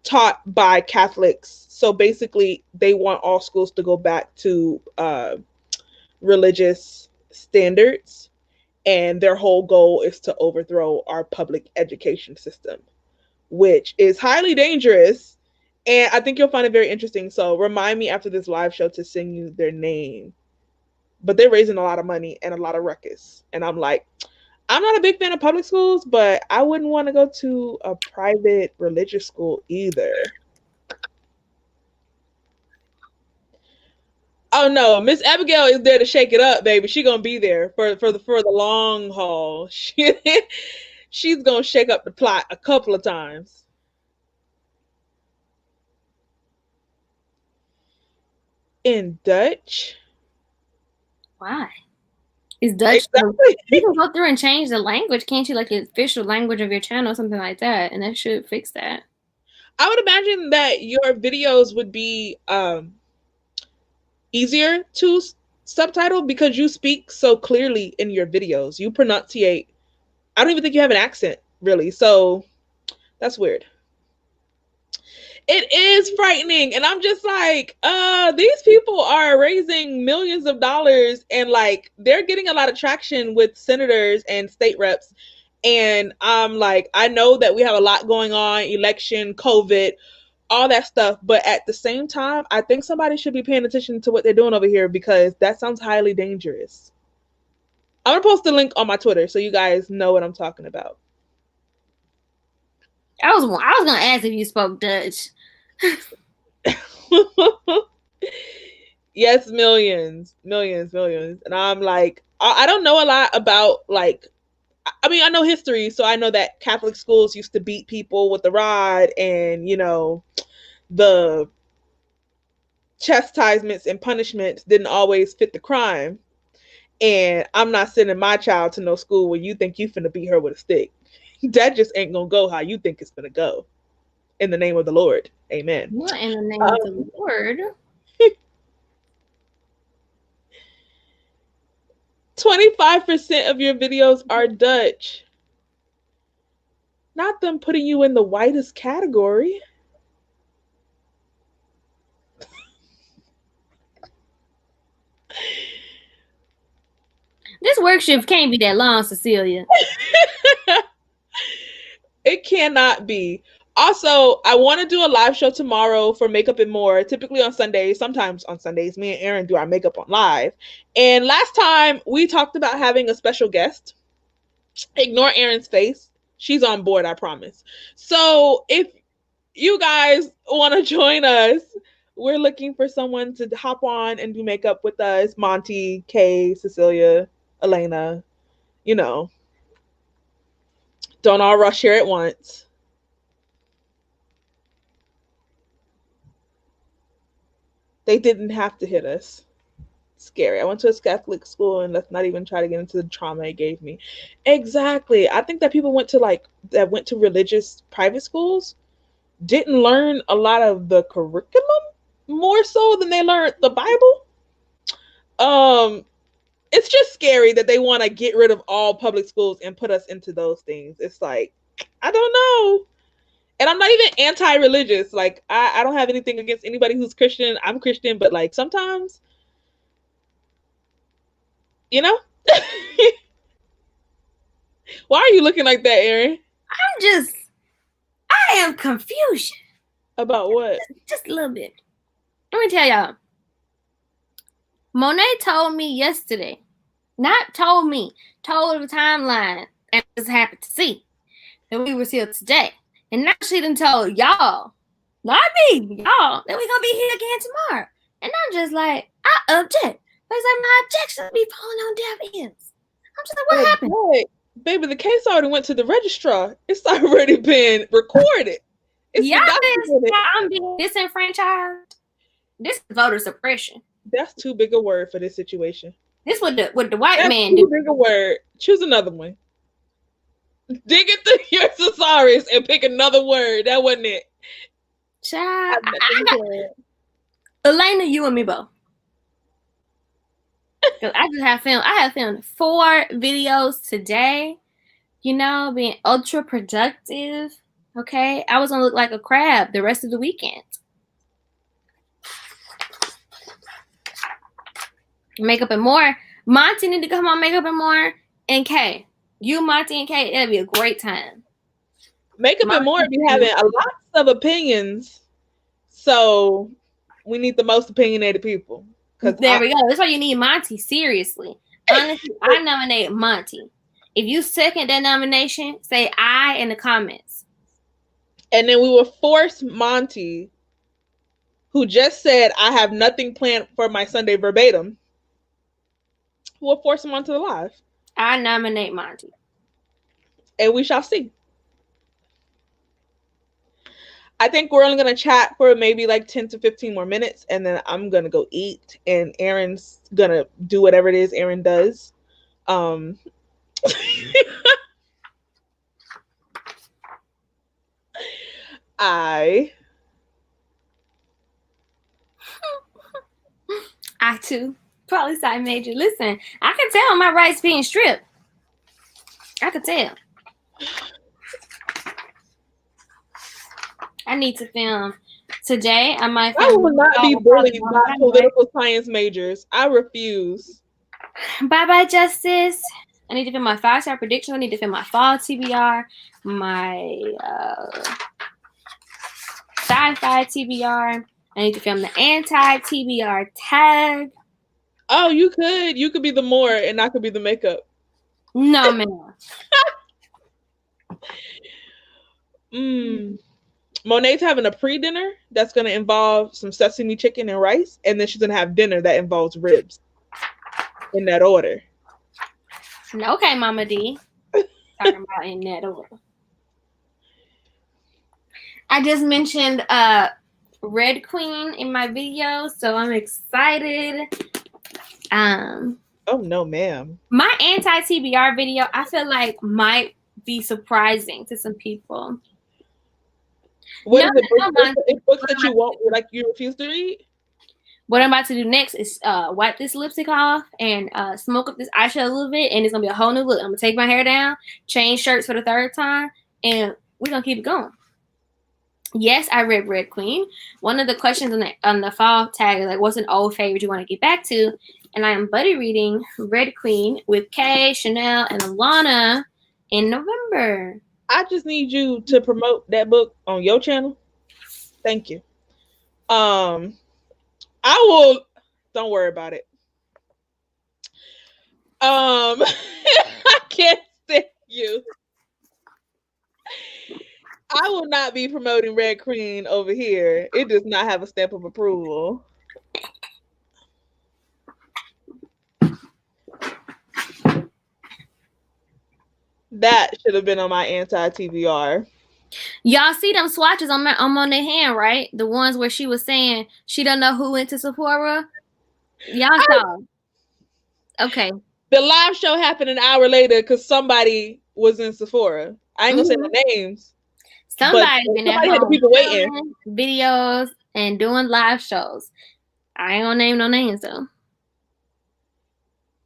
taught by Catholics. So basically, they want all schools to go back to religious standards. And their whole goal is to overthrow our public education system, which is highly dangerous. And I think you'll find it very interesting. So remind me after this live show to send you their name. but they're raising a lot of money and a lot of ruckus. And I'm like, I'm not a big fan of public schools, but I wouldn't want to go to a private religious school either. Oh no, Miss Abigail is there to shake it up, baby. She gonna be there for the long haul. She's gonna shake up the plot a couple of times. In Dutch? Why? Is Dutch exactly. You can go through and change the language, can't you? Like the official language of your channel, something like that, and that should fix that. I would imagine that your videos would be easier to subtitle because you speak so clearly in your videos. You pronunciate. I don't even think you have an accent, really. So that's weird. It is frightening. And I'm just like, these people are raising millions of dollars and like they're getting a lot of traction with senators and state reps. And I'm like, I know that we have a lot going on, election, COVID, all that stuff. But at the same time, I think somebody should be paying attention to what they're doing over here because that sounds highly dangerous. I'm going to post the link on my Twitter so you guys know what I'm talking about. I was going to ask if you spoke Dutch. Yes, millions. And I'm like, I don't know a lot about like, I mean, I know history, so I know that Catholic schools used to beat people with the rod and, you know, the chastisements and punishments didn't always fit the crime. And I'm not sending my child to no school where you think you finna beat her with a stick. That just ain't gonna go how you think it's gonna go. In the name of the Lord. Amen. What in the name of the Lord? 25% of your videos are Dutch. Not them putting you in the whitest category. This work shift can't be that long, Cecilia. It cannot be. Also, I want to do a live show tomorrow for Makeup and More. Typically on Sundays, sometimes on Sundays, me and Aaron do our makeup on live. And last time we talked about having a special guest. Ignore Aaron's face. She's on board, I promise. So if you guys want to join us, we're looking for someone to hop on and do makeup with us. Monty, Kay, Cecilia, Elena, you know. Don't all rush here at once. They didn't have to hit us. Scary. I went to a Catholic school and let's not even try to get into the trauma it gave me. Exactly. I think that people went to religious private schools didn't learn a lot of the curriculum more so than they learned the Bible. It's just scary that they want to get rid of all public schools and put us into those things. It's like, I don't know. And I'm not even anti-religious. Like, I don't have anything against anybody who's Christian. I'm Christian, but like sometimes, you know? Why are you looking like that, Erin? I am confusion. About what? Just a little bit. Let me tell y'all. Monet told me yesterday, not told me, told the timeline, and I was happy to see that we were here today. And now she done told y'all, not me, y'all, that we gonna be here again tomorrow. And I'm just like, I object. Because my objections be falling on deaf ears. I'm just like, what happened? Boy, baby, the case already went to the registrar. It's already been recorded. I'm being disenfranchised. This is voter suppression. That's too big a word for this situation. This what the white man do. Too big a word. Choose another one. Dig into your thesaurus and pick another word. That wasn't it. Child, I got Elena, you and me both. I have filmed 4 videos today. You know, being ultra productive. Okay, I was gonna look like a crab the rest of the weekend. Makeup and More. Monty need to come on Makeup and More. And Kay, you, Monty, and Kay, it'll be a great time. Makeup and More be having a lot of opinions, so we need the most opinionated people. There we go. That's why you need Monty. Seriously. Honestly, I nominate Monty. If you second that nomination, say I in the comments. And then we will force Monty, who just said, I have nothing planned for my Sunday verbatim. We'll force him onto the live. I nominate Monty. And we shall see. I think we're only going to chat for maybe like 10 to 15 more minutes. And then I'm going to go eat. And Aaron's going to do whatever it is Aaron does. I too. Poli-sci major. Listen, I can tell my rights being stripped. I could tell. I need to film today. I might film. I will not be bullied by political science majors. I refuse. Bye-bye, Justice. I need to film my 5-star prediction. I need to film my fall TBR, my sci-fi TBR. I need to film the anti-TBR tag. Oh, you could be the more and I could be the makeup. No, man. Monet's having a pre-dinner that's going to involve some sesame chicken and rice, and then she's going to have dinner that involves ribs. In that order. Okay, Mama D. Talking about in that order. I just mentioned Red Queen in my video, so I'm excited. Oh no, ma'am. My anti-TBR video, I feel like might be surprising to some people. What is it? Books that you won't, like, you refuse to read? What I'm about to do next is wipe this lipstick off and smoke up this eyeshadow a little bit, and it's gonna be a whole new look. I'm gonna take my hair down, change shirts for the 3rd time, and we're gonna keep it going. Yes, I read Red Queen. One of the questions on the fall tag is like, what's an old favorite you want to get back to? And I am buddy reading Red Queen with Kay, Chanel, and Alana in November. I just need you to promote that book on your channel. Thank you. I will. Don't worry about it. I can't stand you. I will not be promoting Red Queen over here. It does not have a stamp of approval. That should have been on my anti-TBR. Y'all see them swatches on their hand, right? The ones where she was saying she don't know who went to Sephora. Y'all saw. Okay. The live show happened an hour later because somebody was in Sephora. I ain't gonna say the names. Somebody's been at home people waiting videos and doing live shows. I ain't gonna name no names though.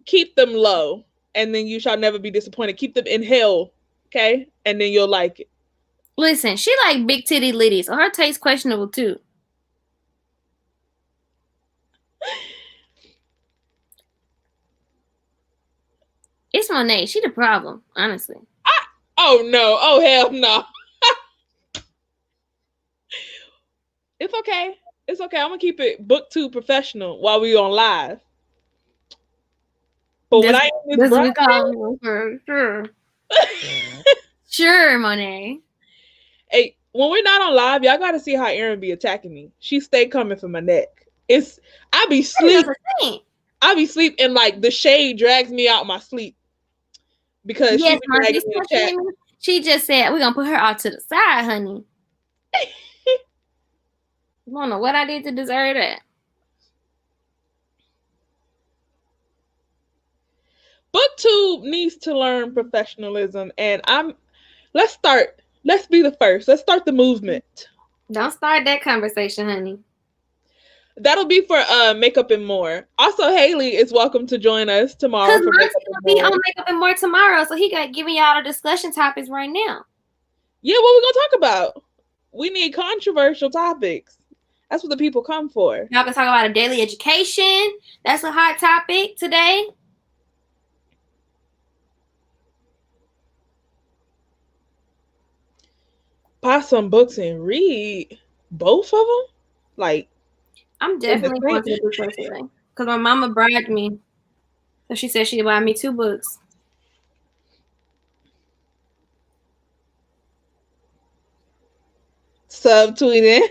Keep them low, and then you shall never be disappointed. Keep them in hell, okay? And then you'll like it. Listen, she like big titty ladies, so her taste questionable too. It's Monet. She the problem, honestly. Oh no! Oh hell no! It's okay. It's okay. I'm gonna keep it BookTube professional while we on live. But when I am this for sure. Sure, Monet. Hey, when we're not on live, y'all gotta see how Erin be attacking me. She stay coming for my neck. I be sleep. I be sleep, and like the shade drags me out my sleep because yes, she just said we're gonna put her out to the side, honey. I don't know what I did to deserve that. BookTube needs to learn professionalism, and let's be the first. Let's start the movement. Don't start that conversation, honey. That'll be for Makeup and More. Also, Haley is welcome to join us tomorrow. Because Mark's gonna be on Makeup and More tomorrow, so he got giving y'all the discussion topics right now. Yeah, what we gonna talk about? We need controversial topics. That's what the people come for. Y'all can talk about a daily education. That's a hot topic today. Buy some books and read both of them. Like, I'm definitely going to the bookstore today. because my mama bribed me. So she said she'd buy me 2 books. Subtweeting.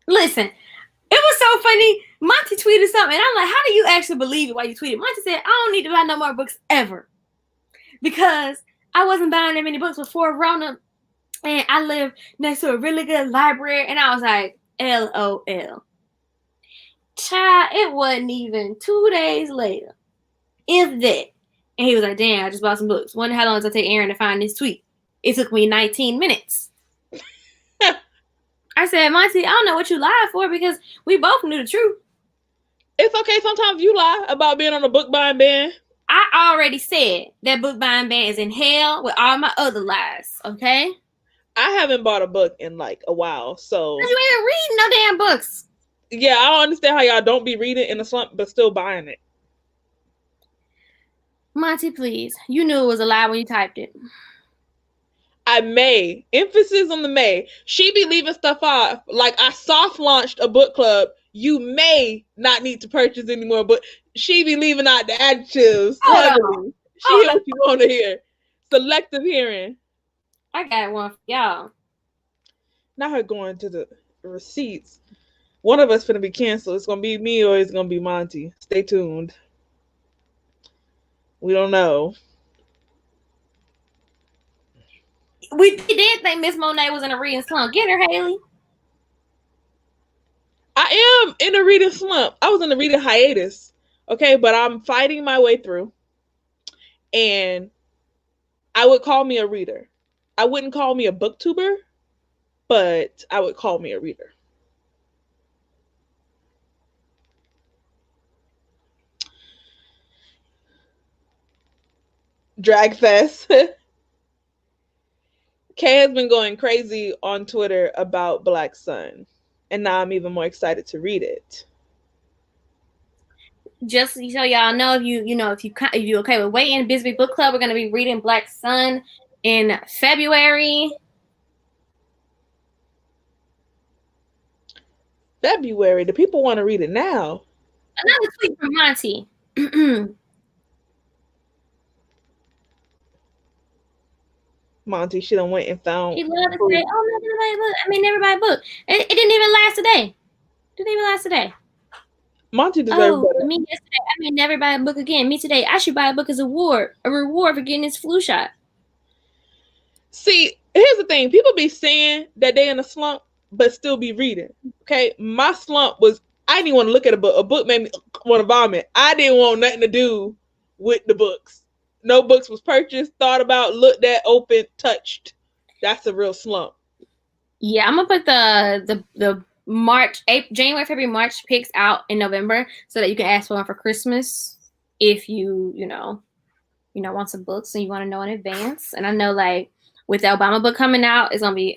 Listen, it was so funny. Monty tweeted something, and I'm like, how do you actually believe it while you tweeted? Monty said, I don't need to buy no more books ever. Because I wasn't buying that many books before Rona, and I live next to a really good library, and I was like, LOL. Child, it wasn't even 2 days later, if that. And he was like, damn, I just bought some books. Wonder how long does it take Aaron to find this tweet? It took me 19 minutes. I said, Monty, I don't know what you lied for because we both knew the truth. It's okay. Sometimes you lie about being on a book buying ban. I already said that book buying ban is in hell with all my other lies, okay? I haven't bought a book in like a while, so. Because you ain't reading no damn books. Yeah, I don't understand how y'all don't be reading in a slump but still buying it. Monty, please. You knew it was a lie when you typed it. I may. Emphasis on the may. She be leaving stuff off. Like, I soft launched a book club. You may not need to purchase anymore, but she be leaving out the adjectives. She hear what you want to hear. Selective hearing. I got one for y'all. Not her going to the receipts. One of us finna be canceled. It's gonna be me or it's gonna be Monty. Stay tuned. We don't know. We did think Miss Monet was in a reading slump. Get her, Haley. I am in a reading slump. I was in a reading hiatus. Okay, but I'm fighting my way through. And I would call me a reader. I wouldn't call me a booktuber, but I would call me a reader. Drag Fest. Kay has been going crazy on Twitter about Black Sun, and now I'm even more excited to read it. Just so y'all know, if you're okay with waiting, Bisbee Book Club, we're gonna be reading Black Sun in February. February. The people want to read it now. Another tweet from Monty. Monty, she done went and found. He loved to say, "Oh, I'm never buy a book. I mean, never buy a book." It didn't even last today. Didn't even last today. Monty deserved better. Me yesterday. I mean, never buy a book again. Me today. I should buy a book as a reward for getting this flu shot. See, here's the thing. People be saying that they in a slump, but still be reading. Okay, my slump was I didn't want to look at a book. A book made me want to vomit. I didn't want nothing to do with the books. No books was purchased, thought about, looked at, opened, touched. That's a real slump. Yeah, I'm gonna put the January, February, March picks out in November so that you can ask for one for Christmas if you want some books and you want to know in advance. And I know like with the Obama book coming out, it's gonna be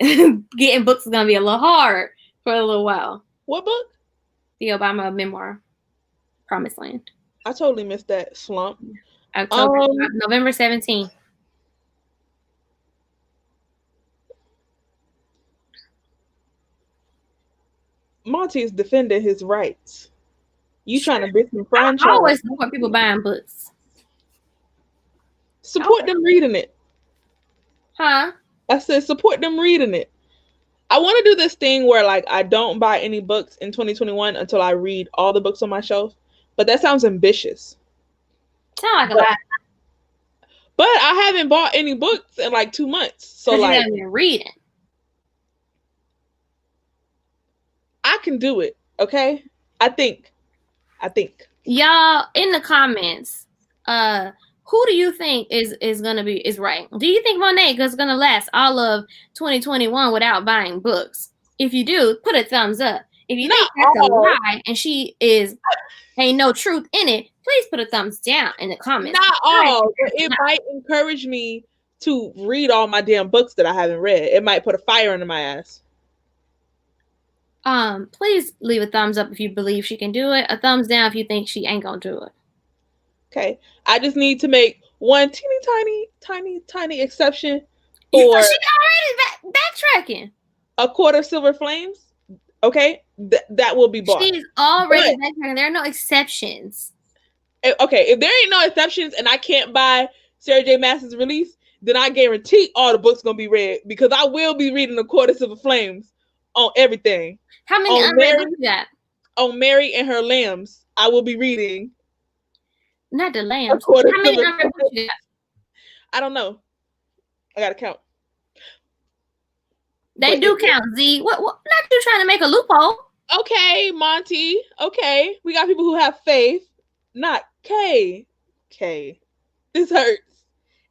getting books is gonna be a little hard for a little while. What book? The Obama memoir, Promised Land. I totally missed that slump. November 17th. Monty is defending his rights. You trying to bitch and franchise? I always support people buying books. Support them reading it. Huh? I said support them reading it. I want to do this thing where like I don't buy any books in 2021 until I read all the books on my shelf. But that sounds ambitious. Sound like a lot. But I haven't bought any books in like 2 months. So like you haven't been reading. I can do it. Okay. I think. Y'all in the comments, who do you think is right? Do you think Monet is gonna last all of 2021 without buying books? If you do, put a thumbs up. If you think that's a lie and she ain't no truth in it, please put a thumbs down in the comments. Not all, but it might encourage me to read all my damn books that I haven't read. It might put a fire under my ass. Please leave a thumbs up if you believe she can do it. A thumbs down if you think she ain't gonna do it. Okay. I just need to make one tiny exception for she already backtracking. A Court of Silver Flames. Okay, that will be bought. She's already back there. There are no exceptions. Okay, if there ain't no exceptions and I can't buy Sarah J. Maas's release, then I guarantee all the books gonna be read because I will be reading The Quarters of the Flames on everything. How many unread books you got? On Mary and Her Lambs, I will be reading. Not the lambs. How many unread books you got? I don't know. I gotta count. They do count, Z. What? Not you trying to make a loophole. Okay, Monty. Okay, we got people who have faith. Not K. This hurts.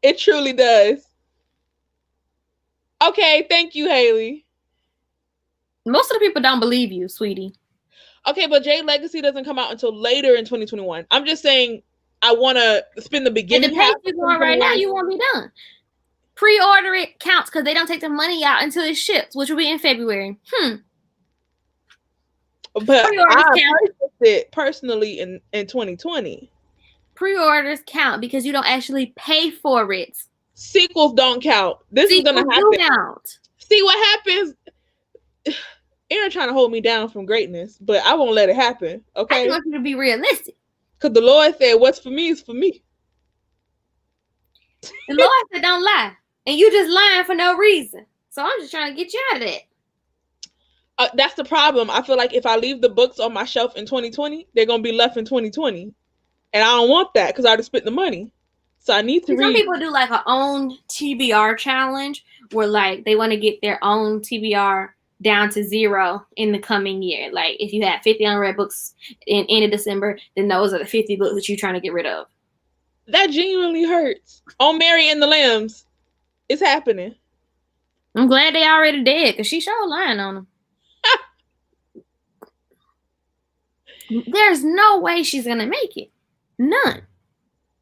It truly does. Okay, thank you, Haley. Most of the people don't believe you, sweetie. Okay, but Jade Legacy doesn't come out until later in 2021. I'm just saying I want to spend the beginning. And the pace you're going right now, you won't be done. Pre-order it counts because they don't take the money out until it ships, which will be in February. But I purchased it personally in 2020. Pre-orders count because you don't actually pay for it. Sequels don't count. This is gonna happen. See what happens. Aaron trying to hold me down from greatness, but I won't let it happen. Okay. I want you to be realistic. Because the Lord said, "What's for me is for me." The Lord said, "Don't lie," and you just lying for no reason. So I'm just trying to get you out of that. That's the problem. I feel like if I leave the books on my shelf in 2020, they're gonna be left in 2020, and I don't want that because I already spent the money. So I need to read. Some people do like a own TBR challenge where like they want to get their own TBR down to 0 in the coming year. Like if you had 50 unread books in end of December, then those are the 50 books that you're trying to get rid of. That genuinely hurts. On Mary and the Lambs, it's happening. I'm glad they already dead because she sure lying on them. There's no way she's gonna make it. None.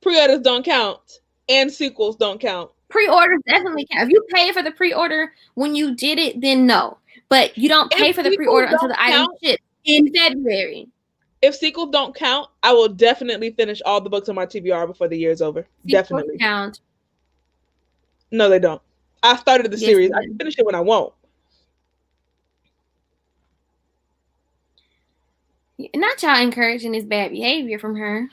Pre-orders don't count, and sequels don't count. Pre-orders definitely count. If you pay for the pre-order when you did it, then no. But you don't pay for the pre-order until the item ships in February. If sequels don't count, I will definitely finish all the books on my TBR before the year is over. Definitely count. No, they don't. I started the series. I can finish it when I want. Not y'all encouraging this bad behavior from her.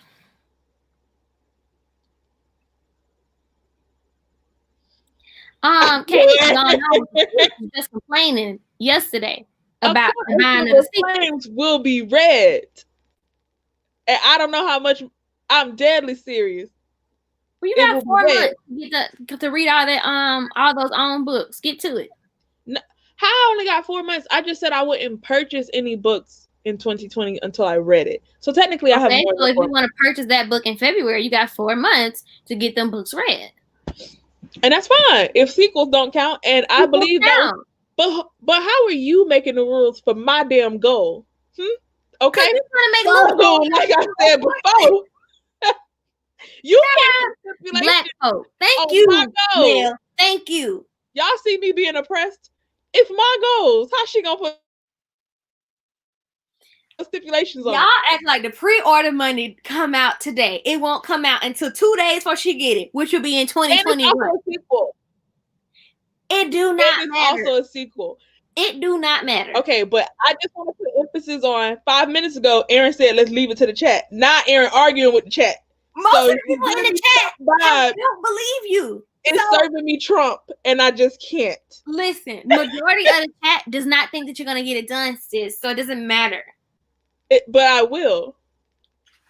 Katie was just complaining yesterday about buying the Flames will be read. And I don't know how much. I'm deadly serious. Well, you got 4 months to read all those own books. Get to it. No, how I only got 4 months? I just said I wouldn't purchase any books in 2020 until I read it. So technically, I have more. So if you want to purchase that book in February, you got 4 months to get them books read. And that's fine if sequels don't count. And I believe that. But how are you making the rules for my damn goal? Okay. You're trying to make like I said before. You can't Black folk. Thank you, Mel. Thank you. Y'all see me being oppressed? It's my goals. How she gonna put stipulations on? Y'all act like the pre-order money come out today. It won't come out until 2 days before she get it, which will be in 2021. It do not matter. Also a sequel. It do not matter. Okay, but I just want to put emphasis on 5 minutes ago, Aaron said, let's leave it to the chat. Not Aaron arguing with the chat. Most of the people in the chat don't believe you. It's serving me Trump, and I just can't. Listen, majority of the chat does not think that you're going to get it done, sis, so it doesn't matter. But I will.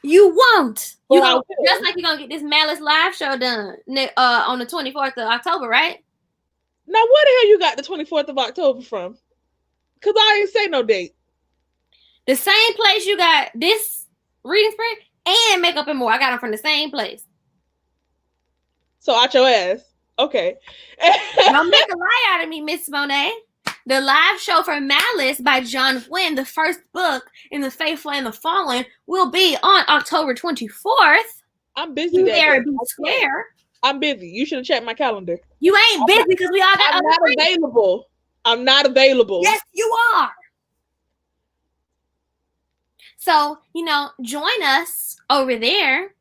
You won't. Just like you're going to get this Malice live show done on the 24th of October, right? Now, where the hell you got the 24th of October from? Because I didn't say no date. The same place you got this reading sprint and Makeup and More. I got them from the same place. So out your ass. Okay. Don't make a lie out of me, Miss Monet. The live show for Malice by John Gwynne, the first book in the Faithful and the Fallen, will be on October 24th. I'm busy. There be square. I'm busy. You should have checked my calendar. You ain't busy because we all got. I'm not available. I'm not available. Yes, you are. So, join us over there.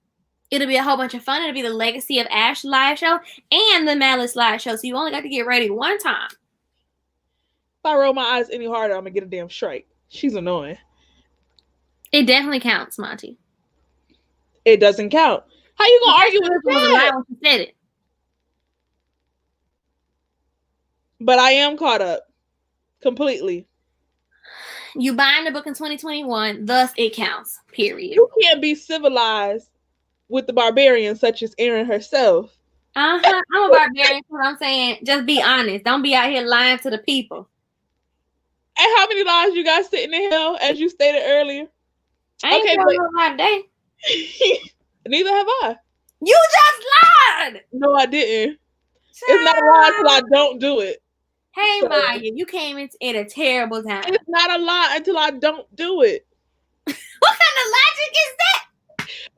It'll be a whole bunch of fun. It'll be the Legacy of Ash live show and the Malice live show. So you only got to get ready one time. If I roll my eyes any harder, I'm going to get a damn strike. She's annoying. It definitely counts, Monty. It doesn't count. How you gonna argue with that? When she said it. But I am caught up completely. You buying the book in 2021, thus it counts. Period. You can't be civilized with the barbarians such as Erin herself. I'm a barbarian. What I'm saying, just be honest. Don't be out here lying to the people. And how many lies you got sitting in hell, as you stated earlier? I ain't telling no lie today. Neither have I. You just lied. No, I didn't. It's not a lie until I don't do it. Hey, Maya, you came in at a terrible time. It's not a lie until I don't do it. What kind of logic is that?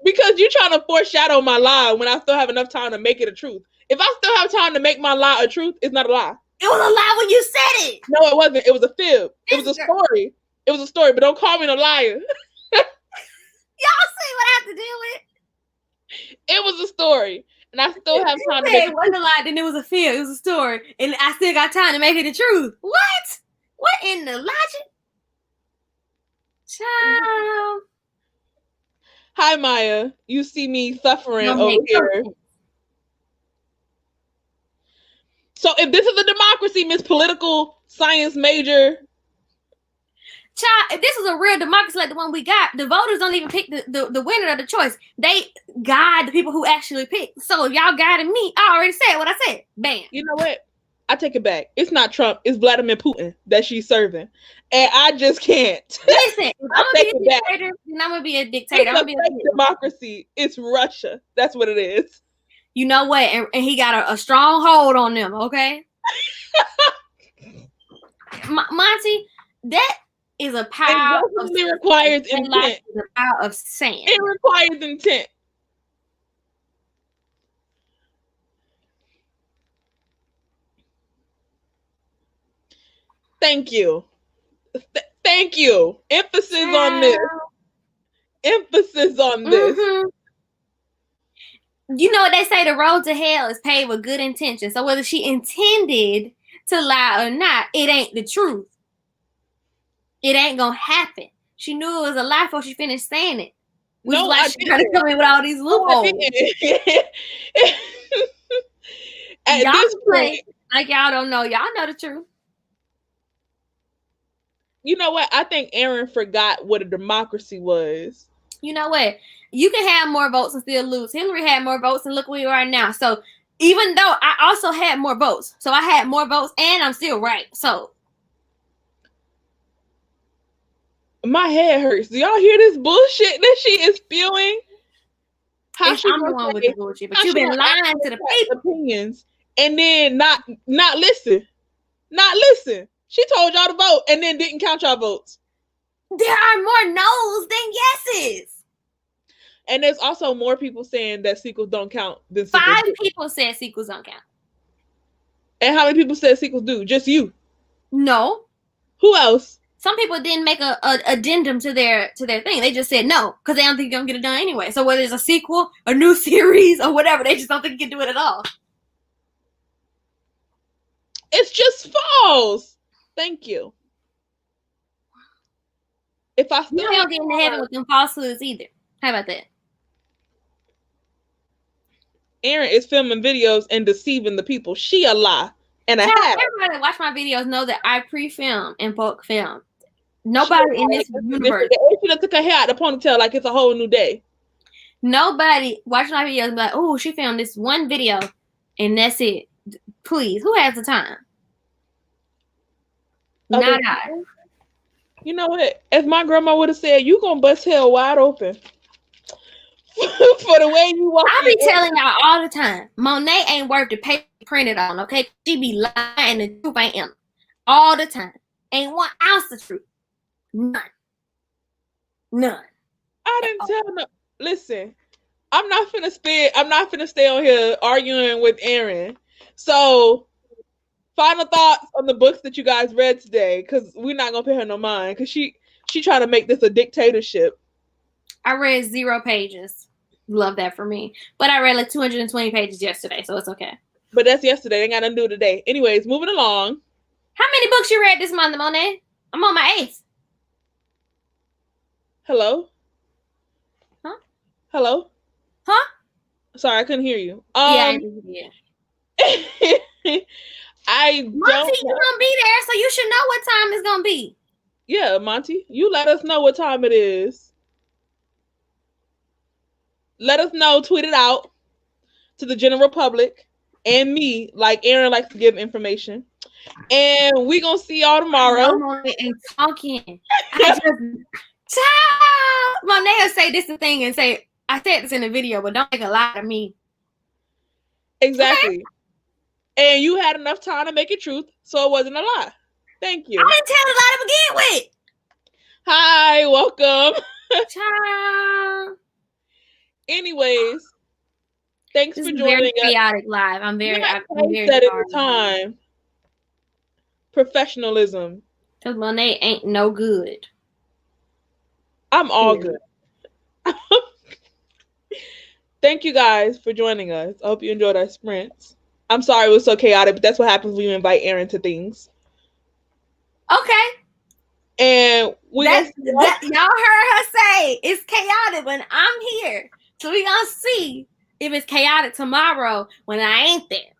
Because you're trying to foreshadow my lie when I still have enough time to make it a truth. If I still have time to make my lie a truth, it's not a lie. It was a lie when you said it. No, it wasn't. It was a fib. It was a story. It was a story, but don't call me no liar. Y'all see what I have to deal with? It was a story. And I still have time to make it wasn't a lie, then it was a fib. It was a story. And I still got time to make it the truth. What? What in the logic? Child. Hi, Maya. You see me suffering over here. So if this is a democracy, Miss Political Science Major. Child, if this is a real democracy like the one we got, the voters don't even pick the winner of the choice. They guide the people who actually pick. So if y'all guided me, I already said what I said. Bam. You know what? I take it back. It's not Trump. It's Vladimir Putin that she's serving. And I just can't. Listen, if I'm going to be a dictator, then I'm going to be a dictator. It's a fake democracy. It's Russia. That's what it is. You know what? And he got a strong hold on them, okay? Monty, that is a power of requires intent. The power of sand. It requires intent. Thank you. Thank you. Emphasis on this. Emphasis on this. Mm-hmm. You know what they say, the road to hell is paved with good intentions. So whether she intended to lie or not, it ain't the truth. It ain't gonna happen. She knew it was a lie before she finished saying it. Which is why she trying to come in with all these loopholes. Y'all this point, like y'all don't know. Y'all know the truth. You know what? I think Erin forgot what a democracy was. You know what? You can have more votes and still lose. Hillary had more votes, and look where you are now. So even though I also had more votes, so I had more votes, and I'm still right. So my head hurts. Do y'all hear this bullshit that she is spewing? I'm the one with the bullshit, but you've been lying to the people. Opinions and then not listen. Not listen. She told y'all to vote and then didn't count y'all votes. There are more no's than yeses. And there's also more people saying that sequels don't count than sequels. 5 people said sequels don't count. And how many people said sequels do? Just you? No. Who else? Some people didn't make a addendum to their thing. They just said no because they don't think you're gonna get it done anyway. So whether it's a sequel, a new series, or whatever, they just don't think you can do it at all. It's just false. Thank you. If I still don't get into heaven with them falsehoods either. How about that? Erin is filming videos and deceiving the people. She a lie and a half. Everybody that watch my videos know that I pre-film and bulk film. Nobody in this universe. She done took her hair out the ponytail like it's a whole new day. Nobody watching my videos be like, oh, she filmed this one video and that's it. Please, who has the time? Okay. Not I. You know what? As my grandma would have said, you gonna bust hell wide open. For the way you walk. I be telling y'all all the time, Monet ain't worth the paper printed on, okay? She be lying, the truth ain't in all the time. Ain't 1 ounce of truth. None. I didn't tell no. Listen, I'm not finna stay on here arguing with Erin. So, final thoughts on the books that you guys read today, because we're not gonna pay her no mind, because she trying to make this a dictatorship. I read 0 pages. Love that for me. But I read like 220 pages yesterday, so it's okay. But that's yesterday. Ain't got nothing to do today. Anyways, moving along. How many books you read this month, Monet? I'm on my 8th. Hello? Huh? Hello? Huh? Sorry, I couldn't hear you. Yeah. I Monty, don't you gonna be there, so you should know what time it's gonna be. Yeah, Monty, you let us know what time it is. Let us know, tweet it out to the general public and me, like Aaron likes to give information. And we gonna see y'all tomorrow. Monet ain't talking. I just child. Monet will say this thing and say, I said this in the video, but don't make a lie to me. Exactly. Okay. And you had enough time to make it truth, so it wasn't a lie. Thank you. I didn't tell a lie to begin with. Hi, welcome. Ciao. Anyways, thanks this for is joining very us. Chaotic live. I'm very said sorry. At the time. Professionalism. Because Monet ain't no good. I'm all good. Thank you guys for joining us. I hope you enjoyed our sprints. I'm sorry it was so chaotic, but that's what happens when you invite Aaron to things. Okay. And y'all heard her say it's chaotic when I'm here. So we gonna see if it's chaotic tomorrow when I ain't there.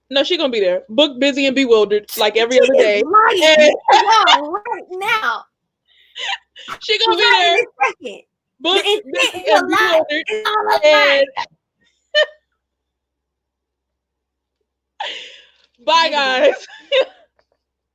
No, she gonna be there. Book busy and bewildered like every other day. Right now. She gonna be there. Book busy and bewildered. And bye guys.